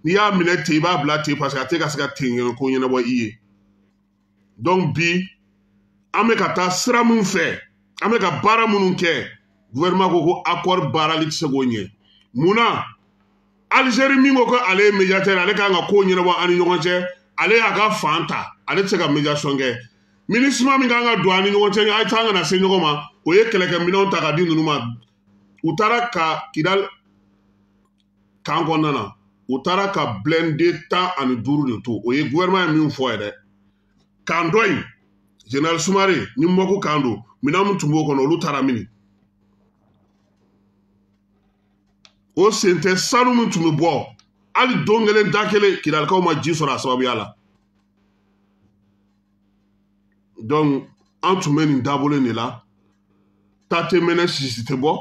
n'i y'a minɛ ten i b'a bila ten parce que a tɛ ka se ka ten ko ɲɛnabɔ i ye donc bi an bɛ ka taa sira min fɛ an bɛ ka baara minnu kɛ gouvernement ko accord baarali tɛ se k'o ɲɛ munna Algérie min ko ale ye médiateur ale kan ka ko ɲɛnabɔ an ni ɲɔgɔn cɛ ale y'a ka fan ta ale tɛ se ka médiation kɛ MINUSMA min kan ka don an ni ɲɔgɔn cɛ a ye taa kana se ɲɔgɔn ma o ye kɛlɛkɛminɛnw ta ka di ninnu ma u taara ka Kidal kan kɔnɔna na u taara ka blindé 15 de to o ye gouvernement ye min fɔ yɛrɛ kan dɔ in Général Soumaré ni mɔku kan don minɛn min tun b'o kɔnɔ olu taara mini o sen tɛ sanu min tun bɛ bɔ hali don kelen da kelen Kidalikaw ma ji sɔrɔ a sababuya la donc an tun bɛ nin taabolo de la ta tɛ mɛnɛ sisi tɛ bɔ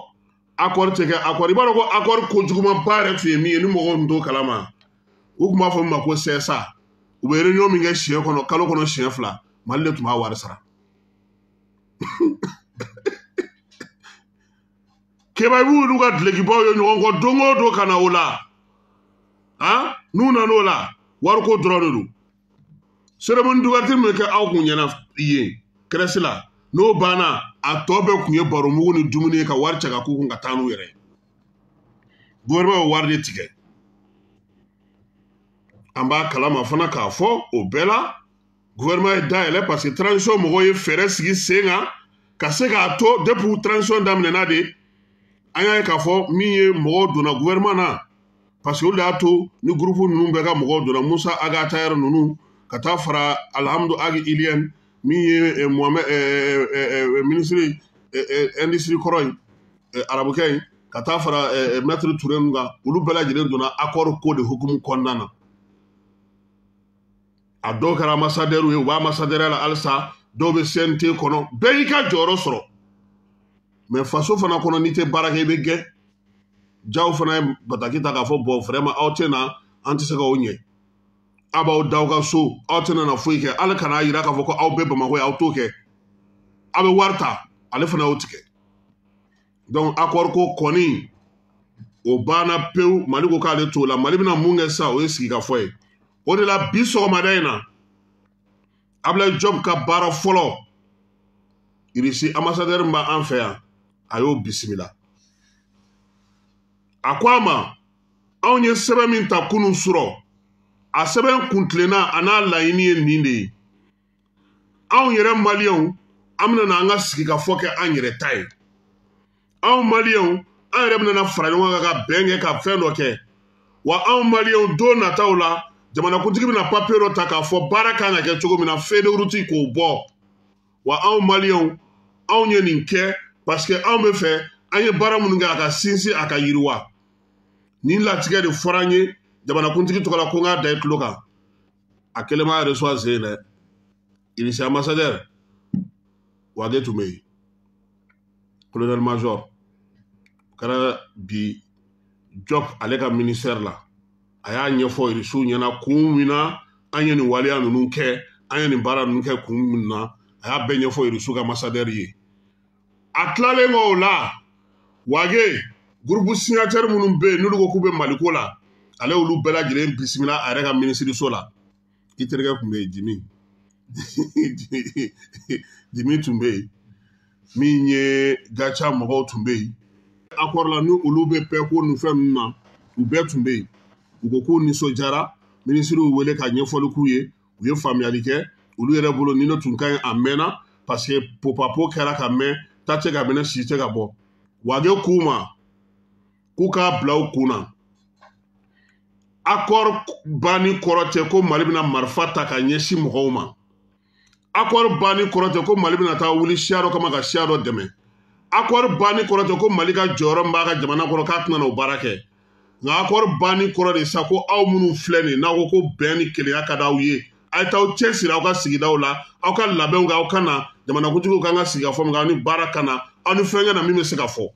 accord tɛ kɛ accord i b'a dɔn ko accord kojugumanba yɛrɛ tun ye min ye ni mɔgɔw tun t'o kalama u tun b'a fɔ min ma ko CSA u bɛ réunion min kɛ siɲɛ kɔnɔ kalo kɔnɔ siɲɛ 2 Mali de tun b'a wari sara keba i b'olu ka dulokibaw ye ɲɔgɔn kɔ don o don ka na o la n'u nana o la wariko dɔrɔn de don cérémonie d'ouverture min kɛ aw kun ɲɛna yen Crèche la n'o banna a tɔ bɛɛ kun ye baro mugu ni dumuni ye ka wari cɛ ka k'u kun ka taa n'u yɛrɛ gouvernement ye wari de tigɛ an b'a kalama fana k'a fɔ o bɛɛ la gouvernement ye dayɛlɛ parce que transition mɔgɔw ye fɛɛrɛ sigi sen kan ka se k'a to depuis transition daminɛna de an y'a ye k'a fɔ min ye mɔgɔw donna gouvernement na parce que olu de y'a to ni groupe ninnu bɛɛ ka mɔgɔw donna Musa Aga Tayɛri ninnu ka taa fara Alhamdu Agi Ilienne min ye ministre industrie kɔrɔ in arabukɛ in ka taa fara maître Touré ninnu kan olu bɛɛ lajɛlen donna accord ko de hukumu kɔnɔna na a dɔw kɛra ambassadeur ye u b'a ambassadeur la halisa dɔw bɛ CNT kɔnɔ bɛɛ y'i ka jɔyɔrɔ sɔrɔ mais faso fana kɔnɔ n'i tɛ baara kɛ i bɛ gɛn jaw fana ye bataki ta k'a fɔ bon vraiment aw tɛ na an tɛ se ka o ɲɛ a b'aw da aw ka so aw tɛna na foyi kɛ ala kana yira k'a fɔ ko aw bɛɛ Bamakɔ ye aw t'o kɛ a bɛ wari ta ale fana y'o tigɛ donc accord ko kɔni o banna pewu Mali ko k'ale t'o la Mali bɛna mun kɛ sisan o ye sigikafɔ ye o de la bi sɔgɔmada in na Ablaye Diop ka baara fɔlɔ irisi ambassadeur min b'an fɛ yan a y'o bisimila a ko a ma anw ye sɛbɛn min ta kunun sɔrɔ a sɛbɛn kuntilenna a n'a laɲini ye nin de ye anw yɛrɛ maliyɛnw an bɛna an ka sigikafɔ kɛ an yɛrɛ ta ye anw maliyɛnw an yɛrɛ bɛna fara ɲɔgɔn kan ka bɛn kɛ ka fɛn dɔ kɛ wa anw maliyɛnw don nataw la jamanakuntigi bɛna papiye dɔ ta k'a fɔ baara kan ka kɛ cogo min na feuille de route k'o bɔ wa anw maliyɛnw anw ye nin kɛ parce que anw bɛ fɛ an ye baara minnu kɛ a ka sinsin a ka yiriwa nin latigɛ de fɔra an ye jamanakuntigi tɔgɔ la ko n k'a da i tulo kan a kelen m'a reçoit a sen dɛ irisi ambassadeur Wade tun bɛ yen colonel major kɛra bi Diop ale ka ministère la a y'a ɲɛfɔ irisiw ɲɛna kun min na an ye nin waleya ninnu kɛ an ye nin baara ninnu kɛ kun min na a y'a bɛɛ ɲɛfɔ irisiw ka ambassadeur ye a tilalen kɔ o la Wage groupe signataire minnu bɛ yen n'olu ko k'u bɛ Maliko la ale olu bɛɛ lajɛlen bisimila a yɛrɛ ka ministériso la i terikɛ tun bɛ yen Jimi Jimi tun bɛ yen min ye Gacha mɔgɔw tun bɛ yen accord la ni olu bɛ paix ko nin fɛn ninnu na u bɛɛ tun bɛ yen u ko k'u nisɔndiyara ministriw wele ka ɲɛfɔli k'u ye u ye faamuyali kɛ olu yɛrɛ bolo ni ne tun ka ɲi a mɛnna parce que popapo kɛra ka mɛn ta tɛ ka minɛ si tɛ ka bɔ Wage k'u ma k'u k'a bila u kun na accord banni kɔrɔ tɛ ko Mali bɛna marifa ta ka ɲɛsin mɔgɔw ma accord banni kɔrɔ tɛ ko Mali bɛna taa wuli siya dɔ kama ka siya dɔ dɛmɛ accord banni kɔrɔ tɛ ko Mali ka jɔyɔrɔ min b'a ka jamana kɔnɔ k'a tɛna o baara kɛ nka accord banni kɔrɔ de sa ko aw minnu filɛ nin n'aw ko ko bɛn ni kelenya ka d'aw ye a ye t'aw cɛsiri aw ka sigidaw la aw ka labɛnw kɛ aw ka na jamanakuntigiw kan ka sigikafɔ min kɛ aw ni baara ka na aw ni fɛn kɛ na min bɛ se ka fɔ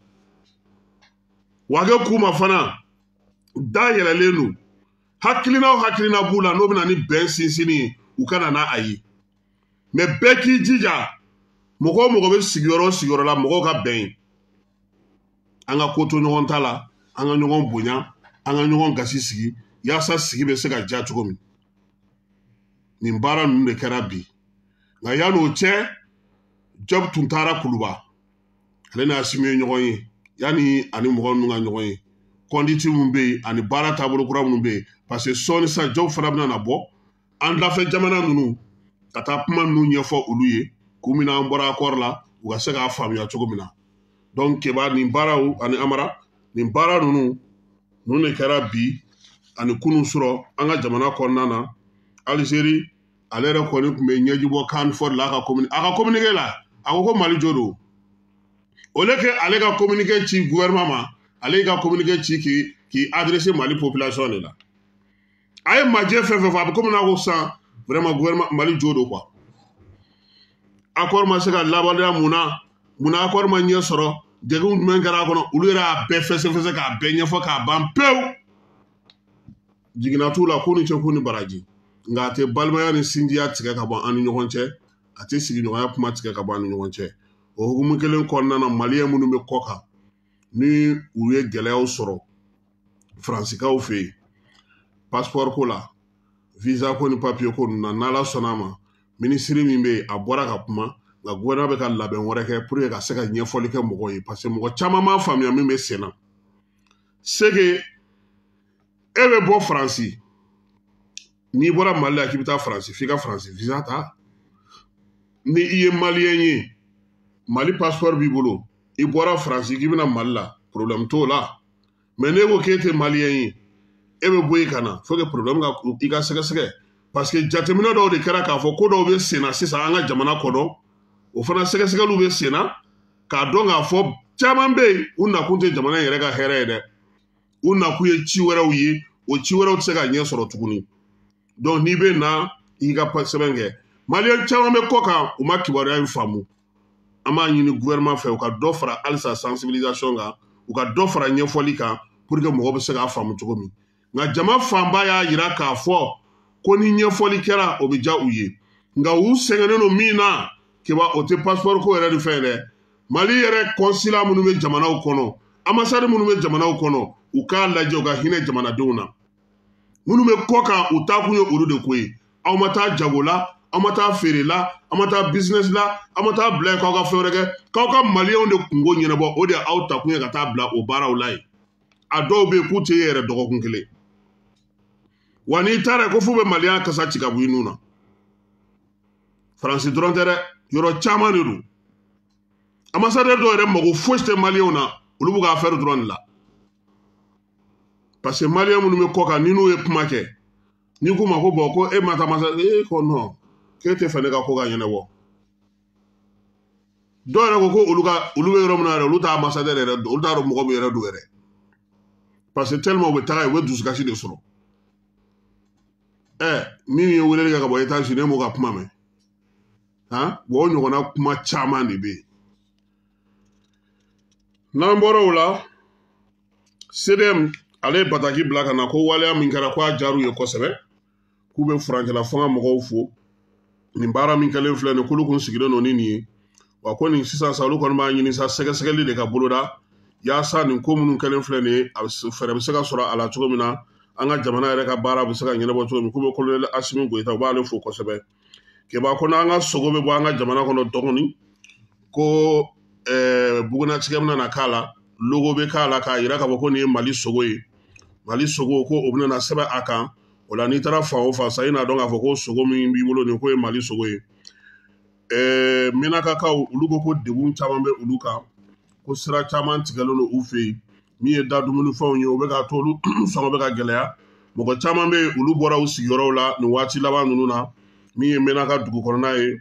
Wage k'u ma fana da yɛlɛlen don hakilina o hakilina b'u la n'o bɛ na ni bɛn sinsinni ye u ka na n'a ye mɛ bɛɛ k'i jija mɔgɔ o mɔgɔ bɛ sigiyɔrɔ o sigiyɔrɔ la mɔgɔw ka bɛn ye an ka ko to ɲɔgɔn ta la an ka ɲɔgɔn bonya an ka ɲɔgɔn gasi sigi yaasa sigi bɛ se ka diya cogo min nin baara ninnu de kɛra bi nka yan'o cɛ Diop tun taara Kuluba ale n'a Asimi ye ɲɔgɔn ye yanni ani mɔgɔ ninnu ka ɲɔgɔn ye kɔnditi minnu bɛ yen ani baara taabolo kura minnu bɛ yen parce que sɔɔni sisan Diop fana bɛna na bɔ an dafɛ jamana ninnu ka taa kuma ninnu ɲɛfɔ olu ye kun min na an bɔra accord la u ka se k'a faamuya cogo min na donc Keba nin baaraw ani Amara nin baara ninnu de kɛra bi ani kunun sɔrɔ an ka jamana kɔnɔna na Algérie ale yɛrɛ kɔni tun bɛ ɲɛji bɔ kan fɔ la a ka communiqué la a ko ko Mali jo don au lieu que ale ka communiqué ci gouvernement ma ale y'i ka communiqué ci k'i adressé Mali population de la a ye majɛ fɛn fɛn fɔ a bɛ komi n'a ko sisan vraiment gouvernement Mali jo don quoi accord ma se ka labandeya mun accord ma ɲɛ sɔrɔ degun jumɛn kɛra a kɔnɔ olu yɛrɛ y'a bɛɛ fɛsɛfɛsɛ k'a bɛɛ ɲɛfɔ k'a ban pewu jiginna t'u la ko ni cɛ ko ni baraji nka a tɛ balimaya ni sinjiya tigɛ ka bɔ an ni ɲɔgɔn cɛ a tɛ sigiɲɔgɔnya kuma tigɛ ka bɔ an ni ɲɔgɔn cɛ o hukumu kelen kɔnɔna na maliyɛn minnu bɛ kɔ kan ni u ye gɛlɛyaw sɔrɔ faransikaw fɛ yen passeport ko la visa ko ni papiye ko ninnu na n'Ala sɔnna a ma minisiri min bɛ yen a bɔra ka kuma nka gouvernement bɛ ka labɛn wɛrɛ kɛ pour que ka se ka ɲɛfɔli kɛ mɔgɔw ye parce que mɔgɔ caman m'a faamuya min bɛ sen na c'est que e bɛ bɔ Faransi n'i bɔra Mali la k'i bɛ taa Faransi f'i ka Faransi visa ta ni i ye maliyɛn ye Mali passeport b'i bolo i bɔra Faransi k'i bɛna Mali la problème t'o la mais n'e ko k'e tɛ maliyɛn ye e bɛ bɔ yen ka na faut que problème ka i ka sɛgɛsɛgɛ parce que jateminɛ dɔw de kɛra k'a fɔ ko dɔw bɛ sen na sisan an ka jamana kɔnɔ o fana sɛgɛsɛgɛliw bɛ sen na k'a dɔn k'a fɔ caman bɛ yen u nakun tɛ jamana in yɛrɛ ka hɛrɛ ye dɛ u nakun ye ci wɛrɛw ye o ci wɛrɛw tɛ se ka ɲɛ sɔrɔ tuguni donc n'i bɛ na i ka sɛbɛn kɛ maliyɛn caman bɛ kɔ kan u ma kibaruya in faamu an b'a ɲini gouvernement fɛ u ka dɔ fara halisa sensibilisation kan u ka dɔ fara ɲɛfɔli kan pour que mɔgɔw bɛ se k'a faamu cogo min nka jama fanba y'a yira k'a fɔ ko ni ɲɛfɔli kɛra o bɛ diya u ye nka u sɛgɛnnen don min na keba o tɛ passeport ko yɛrɛ de fɛ dɛ Mali yɛrɛ consulat minnu bɛ jamanaw kɔnɔ ambassade minnu bɛ jamanaw kɔnɔ u k'a lajɛ u ka hinɛ jamanadenw na minnu bɛ kɔ kan u taa kun ye olu de ko ye aw ma taa jago la aw ma taa feere la aw ma taa business la aw ma taa bila ye k'aw ka fɛn wɛrɛ kɛ k'aw ka maliyɛnw de kungo ɲɛnabɔ o de aw ta kun ye ka taa bila o baaraw la ye a dɔw bɛ yen k'u tɛ yɛrɛ dɔgɔkun kelen wa n'i taara ko f'u bɛ maliyɛn kasa ci ka bɔ i nun na Faransi dɔrɔn tɛ dɛ yɔrɔ caman de don ambassadeur dɔw yɛrɛ mago fosi tɛ maliyɛnw na olu b'u ka affaire dɔrɔn de la parce que maliyɛn minnu bɛ kɔ kan ni n'u ye kuma kɛ ni k'u ma ko bɔn ko e ma taa masa ko non k'e tɛ fɛ ne ka ko ka ɲɛnabɔ dɔw yɛrɛ ko ko olu bɛ yɔrɔ min na yɛrɛ olu t'a ambassadeur yɛrɛ olu t'a dɔn mɔgɔ min yɛrɛ don yɛrɛ parce que tellement u bɛ taga yen u bɛ dusukasi de sɔrɔ min ye weleli kɛ ka bɔ États-Unis e m'o ka kuma mɛn wa o ɲɔgɔnna kuma caman de bɛ yen n'an bɔra o la CDM ale ye bataki bila ka na ko waleya min kɛra ko a diyar'u ye kosɛbɛ k'u bɛ furancɛla fanga mɔgɔw fo nin baara min kɛlen filɛ nin k'olu kun sigilen don ni nin ye wa ko nin sisan sa olu kɔni b'a ɲini sa sɛgɛsɛgɛli de ka boloda yaasa nin ko minnu kɛlen filɛ nin ye fɛɛrɛ bɛ se ka sɔrɔ a la cogo min na an ka jamana yɛrɛ ka baara bɛ se ka ɲɛnabɔ cogo min k'u bɛ Colonel Asimi Goyita u b'ale fo kosɛbɛ keba ko n'an ka sogo bɛ bɔ an ka jamana kɔnɔ dɔgɔnin ko bugunatigɛ bɛna na k'a la logo bɛ k'a la k'a yira k'a fɔ ko nin ye Mali sogo ye Mali sogo ko o bɛna na sɛbɛn a kan o la n'i taara fan o fan sa i n'a dɔn k'a fɔ ko sogo min b'i bolo nin ko ye Mali sogo ye Minakakaw olu ko degun caman bɛ olu kan ko sira caman tigɛlen don u fɛ yen min ye da dumunifɛnw ye o bɛ k'a to olu sɔngɔ bɛ ka gɛlɛya mɔgɔ caman bɛ yen olu bɔra u sigiyɔrɔw la nin waati laban ninnu na min ye Minaka dugu kɔnɔna ye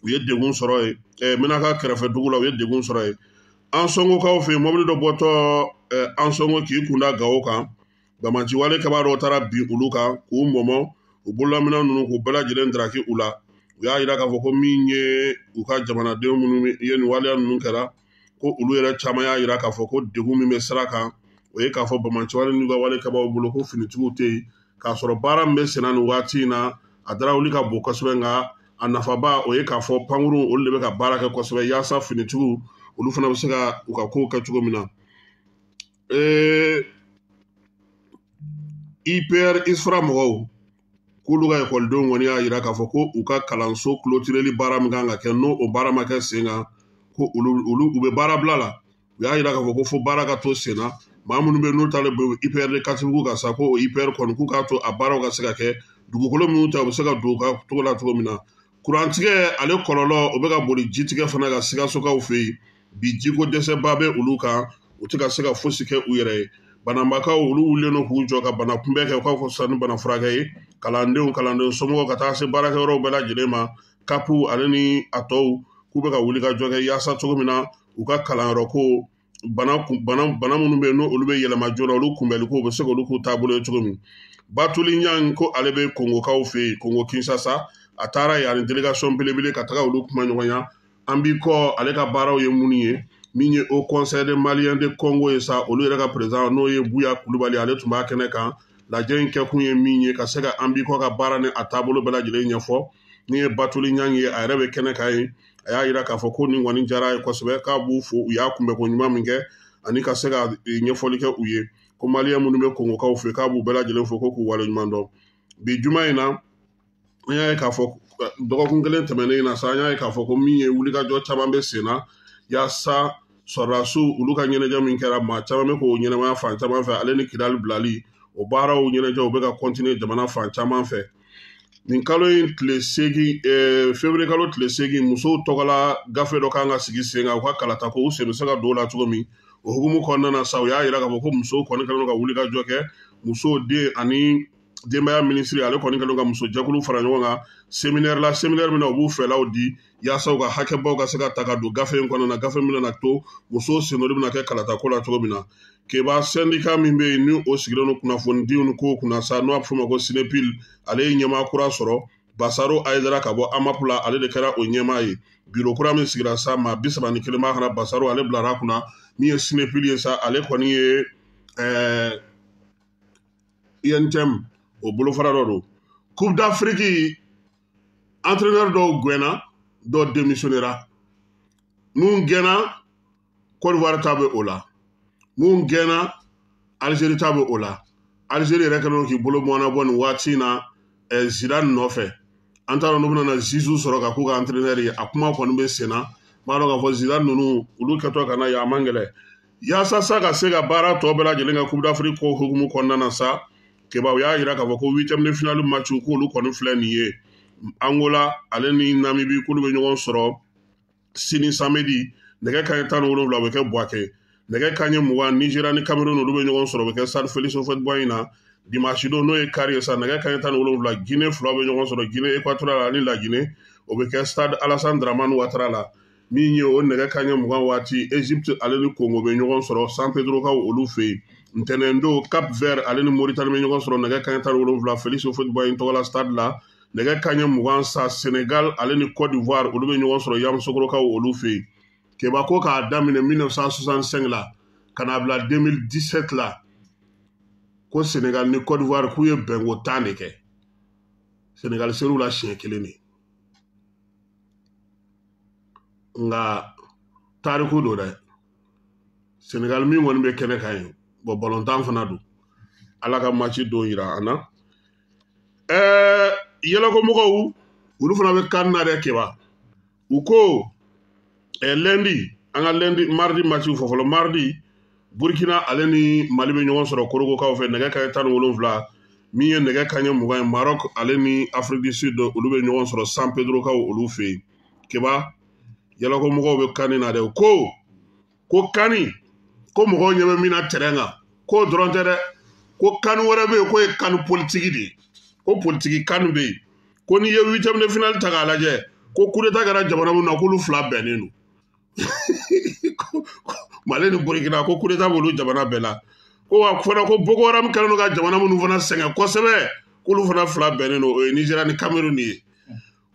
u ye degun sɔrɔ yen Minaka kɛrɛfɛ dugu la u ye degun sɔrɔ yen an sɔngokaw fɛ yen mɔbili dɔ bɔtɔ an sɔngo k'i kunda Gawo kan Bamaciwale kaba dɔw taara bin olu kan k'u mɔmɔ u bololaminɛ ninnu k'u bɛɛ lajɛlen daraki u la u y'a yira k'a fɔ ko min ye u ka jamanadenw minnu ye nin waleya ninnu kɛra ko olu yɛrɛ caman y'a yira k'a fɔ ko degun min bɛ sira kan o ye k'a fɔ Bamaciwale n'u ka wale kabaw bolo ko finitigiw tɛ yen k'a sɔrɔ baara min bɛ senna nin waati in na a darawuli ka bon kosɛbɛ nka a nafaba o ye k'a fɔ pankuru olu de bɛ ka baara kɛ kosɛbɛ yaasa finitigiw olu fana bɛ se ka u ka kow kɛ cogo min na IPR ISFRA mɔgɔw k'olu ka ekɔlidenw kɔni y'a yira k'a fɔ ko u ka kalanso clôtureli baara min kan ka kɛ n'o o baara ma kɛ sen kan ko u bɛ baara bila la u y'a yira k'a fɔ ko fo baara ka to sen na maa minnu bɛ n'u talen bɛ IPR de katibugu kan sa ko o IPR kɔni k'u k'a to a baaraw ka se ka kɛ dugukolo minnu ta u bɛ se ka don u ka cogo la cogo min na kurantigɛ ale kɔlɔlɔ o bɛ ka boli jitigɛ fana ka Sikasokaw fɛ yen bi jiko dɛsɛba bɛ olu kan u tɛ ka se ka fosi kɛ u yɛrɛ ye banabakaw olu wulilen don k'u jɔ ka bana kunbɛn kɛ u k'a fɔ sisan ni bana furakɛ ye kalanden somɔgɔw ka taa se baarakɛyɔrɔw bɛɛ lajɛlen ma kapu ale ni a tɔw k'u bɛ ka wuli ka jɔ kɛ yaasa cogo min na u ka kalanyɔrɔ ko bana minnu bɛ yen n'olu bɛ yɛlɛma joona olu kunbɛli ko u bɛ se k'olu k'u taabolo ye cogo min Batuli Ɲang ko ale bɛ Kongokaw fɛ yen Kongo Kinshasa a taara yen ani délégation belebele ka taga olu kuma ɲɔgɔnya an b'i kɔ ale ka baaraw ye minnu ye min ye au conseil des Maliens de Congo ye sa olu yɛrɛ ka président n'o ye Buya Kulubali ale tun b'a kɛnɛ kan lajɛ in kɛkun ye min ye ka se ka an b'i kɔ ka baara ni a taabolo bɛɛ lajɛlen ɲɛfɔ min ye Batuli Ɲang ye a yɛrɛ bɛ kɛnɛ kan yen a y'a yira k'a fɔ ko nin kɔni diyara a ye kosɛbɛ k'a b'u fo u y'a kunbɛko ɲuman min kɛ ani ka se ka ɲɛfɔli kɛ u ye ko maliyɛn minnu bɛ Kongokaw fɛ k'a b'u bɛɛ lajɛlen fo ko k'u waleɲuman dɔn bi juma in na an y'a ye k'a fɔ dɔgɔkun kelen tɛmɛnen na sa an y'a ye k'a fɔ ko min ye wulikajɔ caman bɛ sen na yaasa sɔrɔdasiw olu ka ɲɛnajɛ min kɛra maa caman bɛ k'o ɲɛnamaya fan caman fɛ ale ni Kidali bilali o baaraw ɲɛnajɛ u bɛ ka continuer jamana fan caman fɛ nin kalo in tile 8 février kalo tile 8 musow tɔgɔla gafe dɔ kan ka sigi sen kan u ka kalata ko u sen bɛ se ka don o la cogo min o hukumu kɔnɔna na sa u y'a yira k'a fɔ ko musow kɔni kɛlen don ka wulikajɔ kɛ musow den ani denbaya minisiri ale kɔni kɛlen don ka muso jɛkulu fara ɲɔgɔn kan séminaire min na u b'u fɛlaw di yaasa u ka hakɛbaw ka se ka ta ka don gafe in kɔnɔna na gafe min na to musow senori bɛna kɛ kalatako la cogo min na keba syndicat min bɛ yen ni o sigilen don kunnafonidiw ni kow kunna sa n'o b'a fɔ o ma ko Sinepil ale ye ɲɛmaa kura sɔrɔ Basaro Ayidara ka bɔ AMAP la ale de kɛra o ɲɛmaa ye biro kura min sigira sa maa 31 b'a kana Basaro ale bilara a kunna min ye Sinepil ye sa ale kɔni ye INTM o bolofara dɔ don Coupe d'Afrique entraîneur dɔw gɛnna dɔw démissionnera mun gɛnna Côte d'Ivoire ta bɛ o la mun gɛnna Algérie ta bɛ o la Algérie yɛrɛ kɛlen k'i bolo mɔna bɔ nin waati in na Zidane nɔfɛ an t'a dɔn n'u bɛna Zizou sɔrɔ ka k'u ka entraîneur ye a kuma kɔni bɛ sen na n b'a dɔn k'a fɔ Zidane ninnu olu kɛtɔ ka na yan a man gɛlɛn yaasa sa ka se ka baara tɔ bɛɛ lajɛlen ka Coupe d'Afrique ko hukumu kɔnɔna na sa keba u y'a yira k'a fɔ ko 8e de finale match k'olu kɔni filɛ nin ye Angola ale ni Namibie k'olu bɛ ɲɔgɔn sɔrɔ sini samedi nɛgɛ kanɲɛ 17 o bɛ kɛ Buaké nɛgɛ kanɲɛ 20 Nigeria ni Cameroun olu bɛ ɲɔgɔn sɔrɔ o bɛ kɛ Stade Félix Houphouët-Boigny in na dimanche don n'o ye kari ye sa nɛgɛ kanɲɛ 17 Guinée fila bɛ ɲɔgɔn sɔrɔ Guinée équatoriale ani La Guinée o bɛ kɛ Stade Alassane Dramane Ouattara la min ye o nɛgɛ kanɲɛ 20 waati Égypte ale ni Congo bɛ ɲɔgɔn sɔrɔ San Pedro kaw olu fɛ yen ntɛnɛn don Cap Vert ale ni Mauritanie bɛ ɲɔgɔn sɔrɔ nɛgɛ kanɲɛ 17 Félix Houphouët-Boigny tɔgɔla stade la nɛgɛ kanɲɛ 20 sa Sénégal ale ni Côte d'Ivoire olu bɛ ɲɔgɔn sɔrɔ Yamoussoukro kaw olu fɛ yen keba ko k'a daminɛ 1965 la ka n'a bila 2017 la ko Sénégal ni Côte d'Ivoire k'u ye bɛnko 10 de kɛ Sénégal ser'u la siɲɛ 1 de nka tariku don dɛ Sénégal min kɔni bɛ kɛnɛ kan ye bon ballontan fana don ala ka match don yira an na yɛlɛkomɔgɔw olu fana bɛ kan na dɛ keba u ko lundi an ka lundi mardi match fɔ fɔlɔ mardi Burkina ale ni Mali bɛ ɲɔgɔn sɔrɔ Korogokaw fɛ nɛgɛ kanɲɛ 17 min ye nɛgɛ kanɲɛ 20 ye Maroc ale ni Afrique du Sud olu bɛ ɲɔgɔn sɔrɔ San Pedro kaw olu fɛ yen keba yɛlɛkomɔgɔw bɛ kani na dɛ ko kani ko mɔgɔw ɲɛ bɛ min na terrain kan ko dɔrɔn tɛ dɛ ko kani wɛrɛ bɛ yen k'o ye kani politique de ye ko politique kani bɛ yen ko n'i ye 8e de finale ta k'a lajɛ ko coup d'état kɛra jamana min na k'olu fila bɛnnen don Mali ni Burkina ko coup d'état b'olu jamana bɛɛ la ko wa fana ko Boko Haram kɛlen don ka jamana minnu fana sɛgɛn kosɛbɛ k'olu fana fila bɛnnen don o ye Nigeria ni Cameroun ye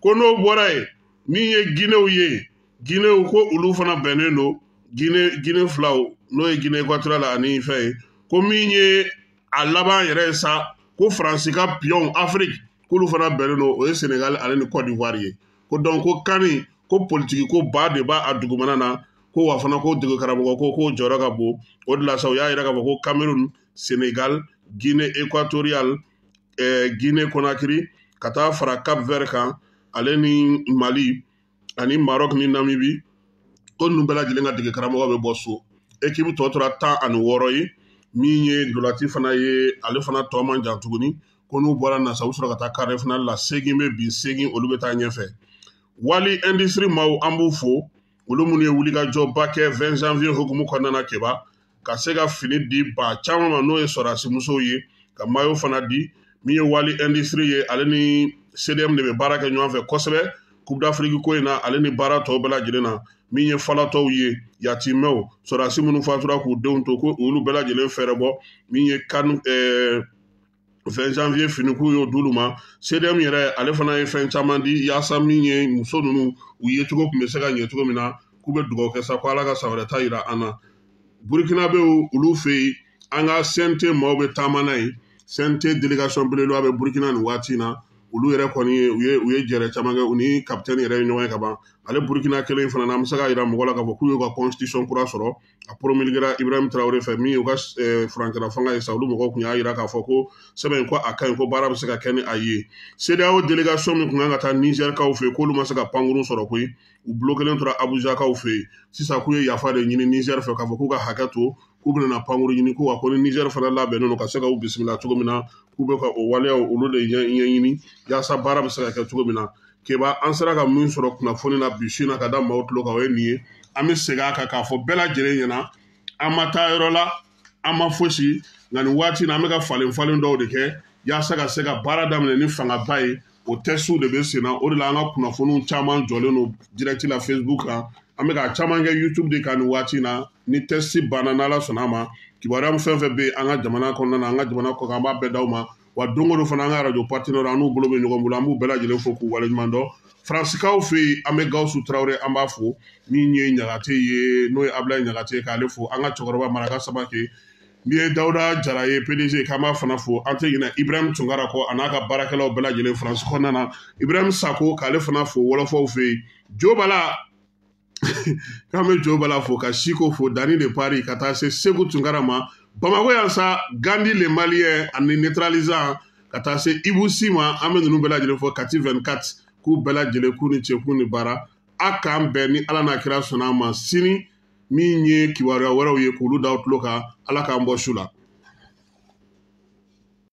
ko n'o bɔra yen min ye Guinéw ye Guinéw ko olu fana bɛnnen don Guinée filaw n'o ye Guinée équatoriale ani fɛn ye ko min ye a laban yɛrɛ ye sa ko Faransi ka pion Afrique k'olu fana bɛnnen don o ye Sénégal ale ni Côte d'Ivoire ye ko donc ko kani ko politique ko ba de b'a a dugumana na ko wa fana ko dege karamɔgɔ ko jɔyɔrɔ ka bon o de la sa u y'a yira k'a fɔ ko Cameroun Sénégal Guinée équatoriale Guinée Conakry ka taa fara Cap Vert kan ale ni Mali ani Maroc ni Namibie ko ninnu bɛɛ lajɛlen ka dege karamɔgɔ bɛ bɔ so équipe tɔ tora 16 ye min ye Dolati fana ye ale fana tɔ man jan tuguni ko n'u bɔra na sa u sɔrɔ ka taa quart de finale la 8 bɛ bin 8 olu bɛ taa ɲɛfɛ Wali Industrie maaw an b'u fo olu minnu ye wulikajɔba kɛ 20 janvier hukumu kɔnɔna na keba ka se ka fini di ba caman ma n'o ye sɔrɔdasi musow ye ka maillot fana di min ye Wali Industrie ye ale ni CDM de bɛ baara kɛ ɲɔgɔn fɛ kosɛbɛ Coupe d'Afrique ko in na ale ni baara tɔw bɛɛ lajɛlen na min ye falatɔw ye yatimɛw sɔrɔdasi minnu fatura k'u denw to ko olu bɛɛ lajɛlen fɛɛrɛ bɔ min ye CAN 20 janvier fini k'u y'o d'olu ma CDM yɛrɛ ale fana ye fɛn caman di yaasa min ye muso ninnu u ye cogo tun bɛ se ka ɲɛ cogo min na k'u bɛ dugawu kɛ sa ko ala ka san wɛrɛ ta yira an na Burkina bɛ olu fɛ yen an ka CNT maaw bɛ taama n'a ye CNT délégation belebeleba bɛ Burkina nin waati in na olu yɛrɛ kɔni u ye jɛrɛ caman kɛ u ni capitaine yɛrɛ ye ɲɔgɔn ye ka ban ale Burkina kelen fana na an bɛ se k'a jira mɔgɔ la k'a fɔ k'u y'u ka constitution kura sɔrɔ a promulguera Ibrahim Traoré fɛ min ye u ka furancɛla fanga ye sa olu mɔgɔw tun y'a jira k'a fɔ ko sɛbɛn ko a ka ɲi ko baara bɛ se ka kɛ ni a ye CEDEAO délégation min tun kan ka taa Niger kaw fɛ yen k'olu ma se ka pankurun sɔrɔ koyi u bloquelen tora Abuja kaw fɛ yen sisan k'u ye yafa de ɲini Niger fɛ k'a fɔ k'u ka hakɛ to k'u bɛna pankuru ɲini ko wa ko ni Niger fana labɛnnen don ka se ka u bisimila cogo min na k'u bɛ ka o waleyaw olu de ɲɛɲini yaasa baara bɛ se ka kɛ cogo min na keba an sera ka min sɔrɔ kunnafoni na bi su in na ka da maaw tulo kan o ye nin ye an bɛ segin a kan k'a fɔ bɛɛ lajɛlen ɲɛna an ma taa yɔrɔ la an ma fosi nka nin waati in na an bɛ ka falen falen dɔw de kɛ yaasa ka se ka baara daminɛ ni fangaba ye o tɛsiw de bɛ sen na o de la an ka kunnafoniw caman jɔlen don direct la Facebook kan an bɛ ka caman kɛ YouTube de kan nin waati in na ni tɛsi banna n'Ala sɔnna a ma kibaruya min fɛn fɛn bɛ an ka jamana kɔnɔna na an ka jamana kɔ kan an b'a bɛɛ d'aw ma wa don o don fana an ka radio partenaire an n'u bolo bɛ ɲɔgɔn bolo an b'u bɛɛ lajɛlen fo k'u waleɲuman dɔn Faransiikaw fɛ yen an bɛ Gawusu Tarawele an b'a fo min ye Ɲagate ye n'o ye Ablaye Ɲagate k'ale fo an ka cɛkɔrɔba Maraka Sabake N'i ye Dawuda Jara ye PDG k'an b'a fana fo an tɛ ɲinɛ Ibrahim Tunkara kɔ a n'a ka baarakɛlaw bɛɛ lajɛlen France kɔnɔna na Ibrahim Sako k'ale fana fo wɔlɔfɔw fɛ yen Jo Bala k'an bɛ Jo Bala fo ka Siko fo Dani de Paris ka taa se Seku Tunkara ma Bamakɔ yan sa Gandhi le Malien ani neutralisant ka taa se Ibou Si ma an bɛ ninnu bɛɛ lajɛlen fo Kati 24 k'u bɛɛ lajɛlen k'u ni cɛ k'u ni baara a k'an bɛn ni Ala n'a kira sɔnna a ma sini min ye kibaruya wɛrɛw ye k'olu da aw tulo kan Ala k'an bɔ su la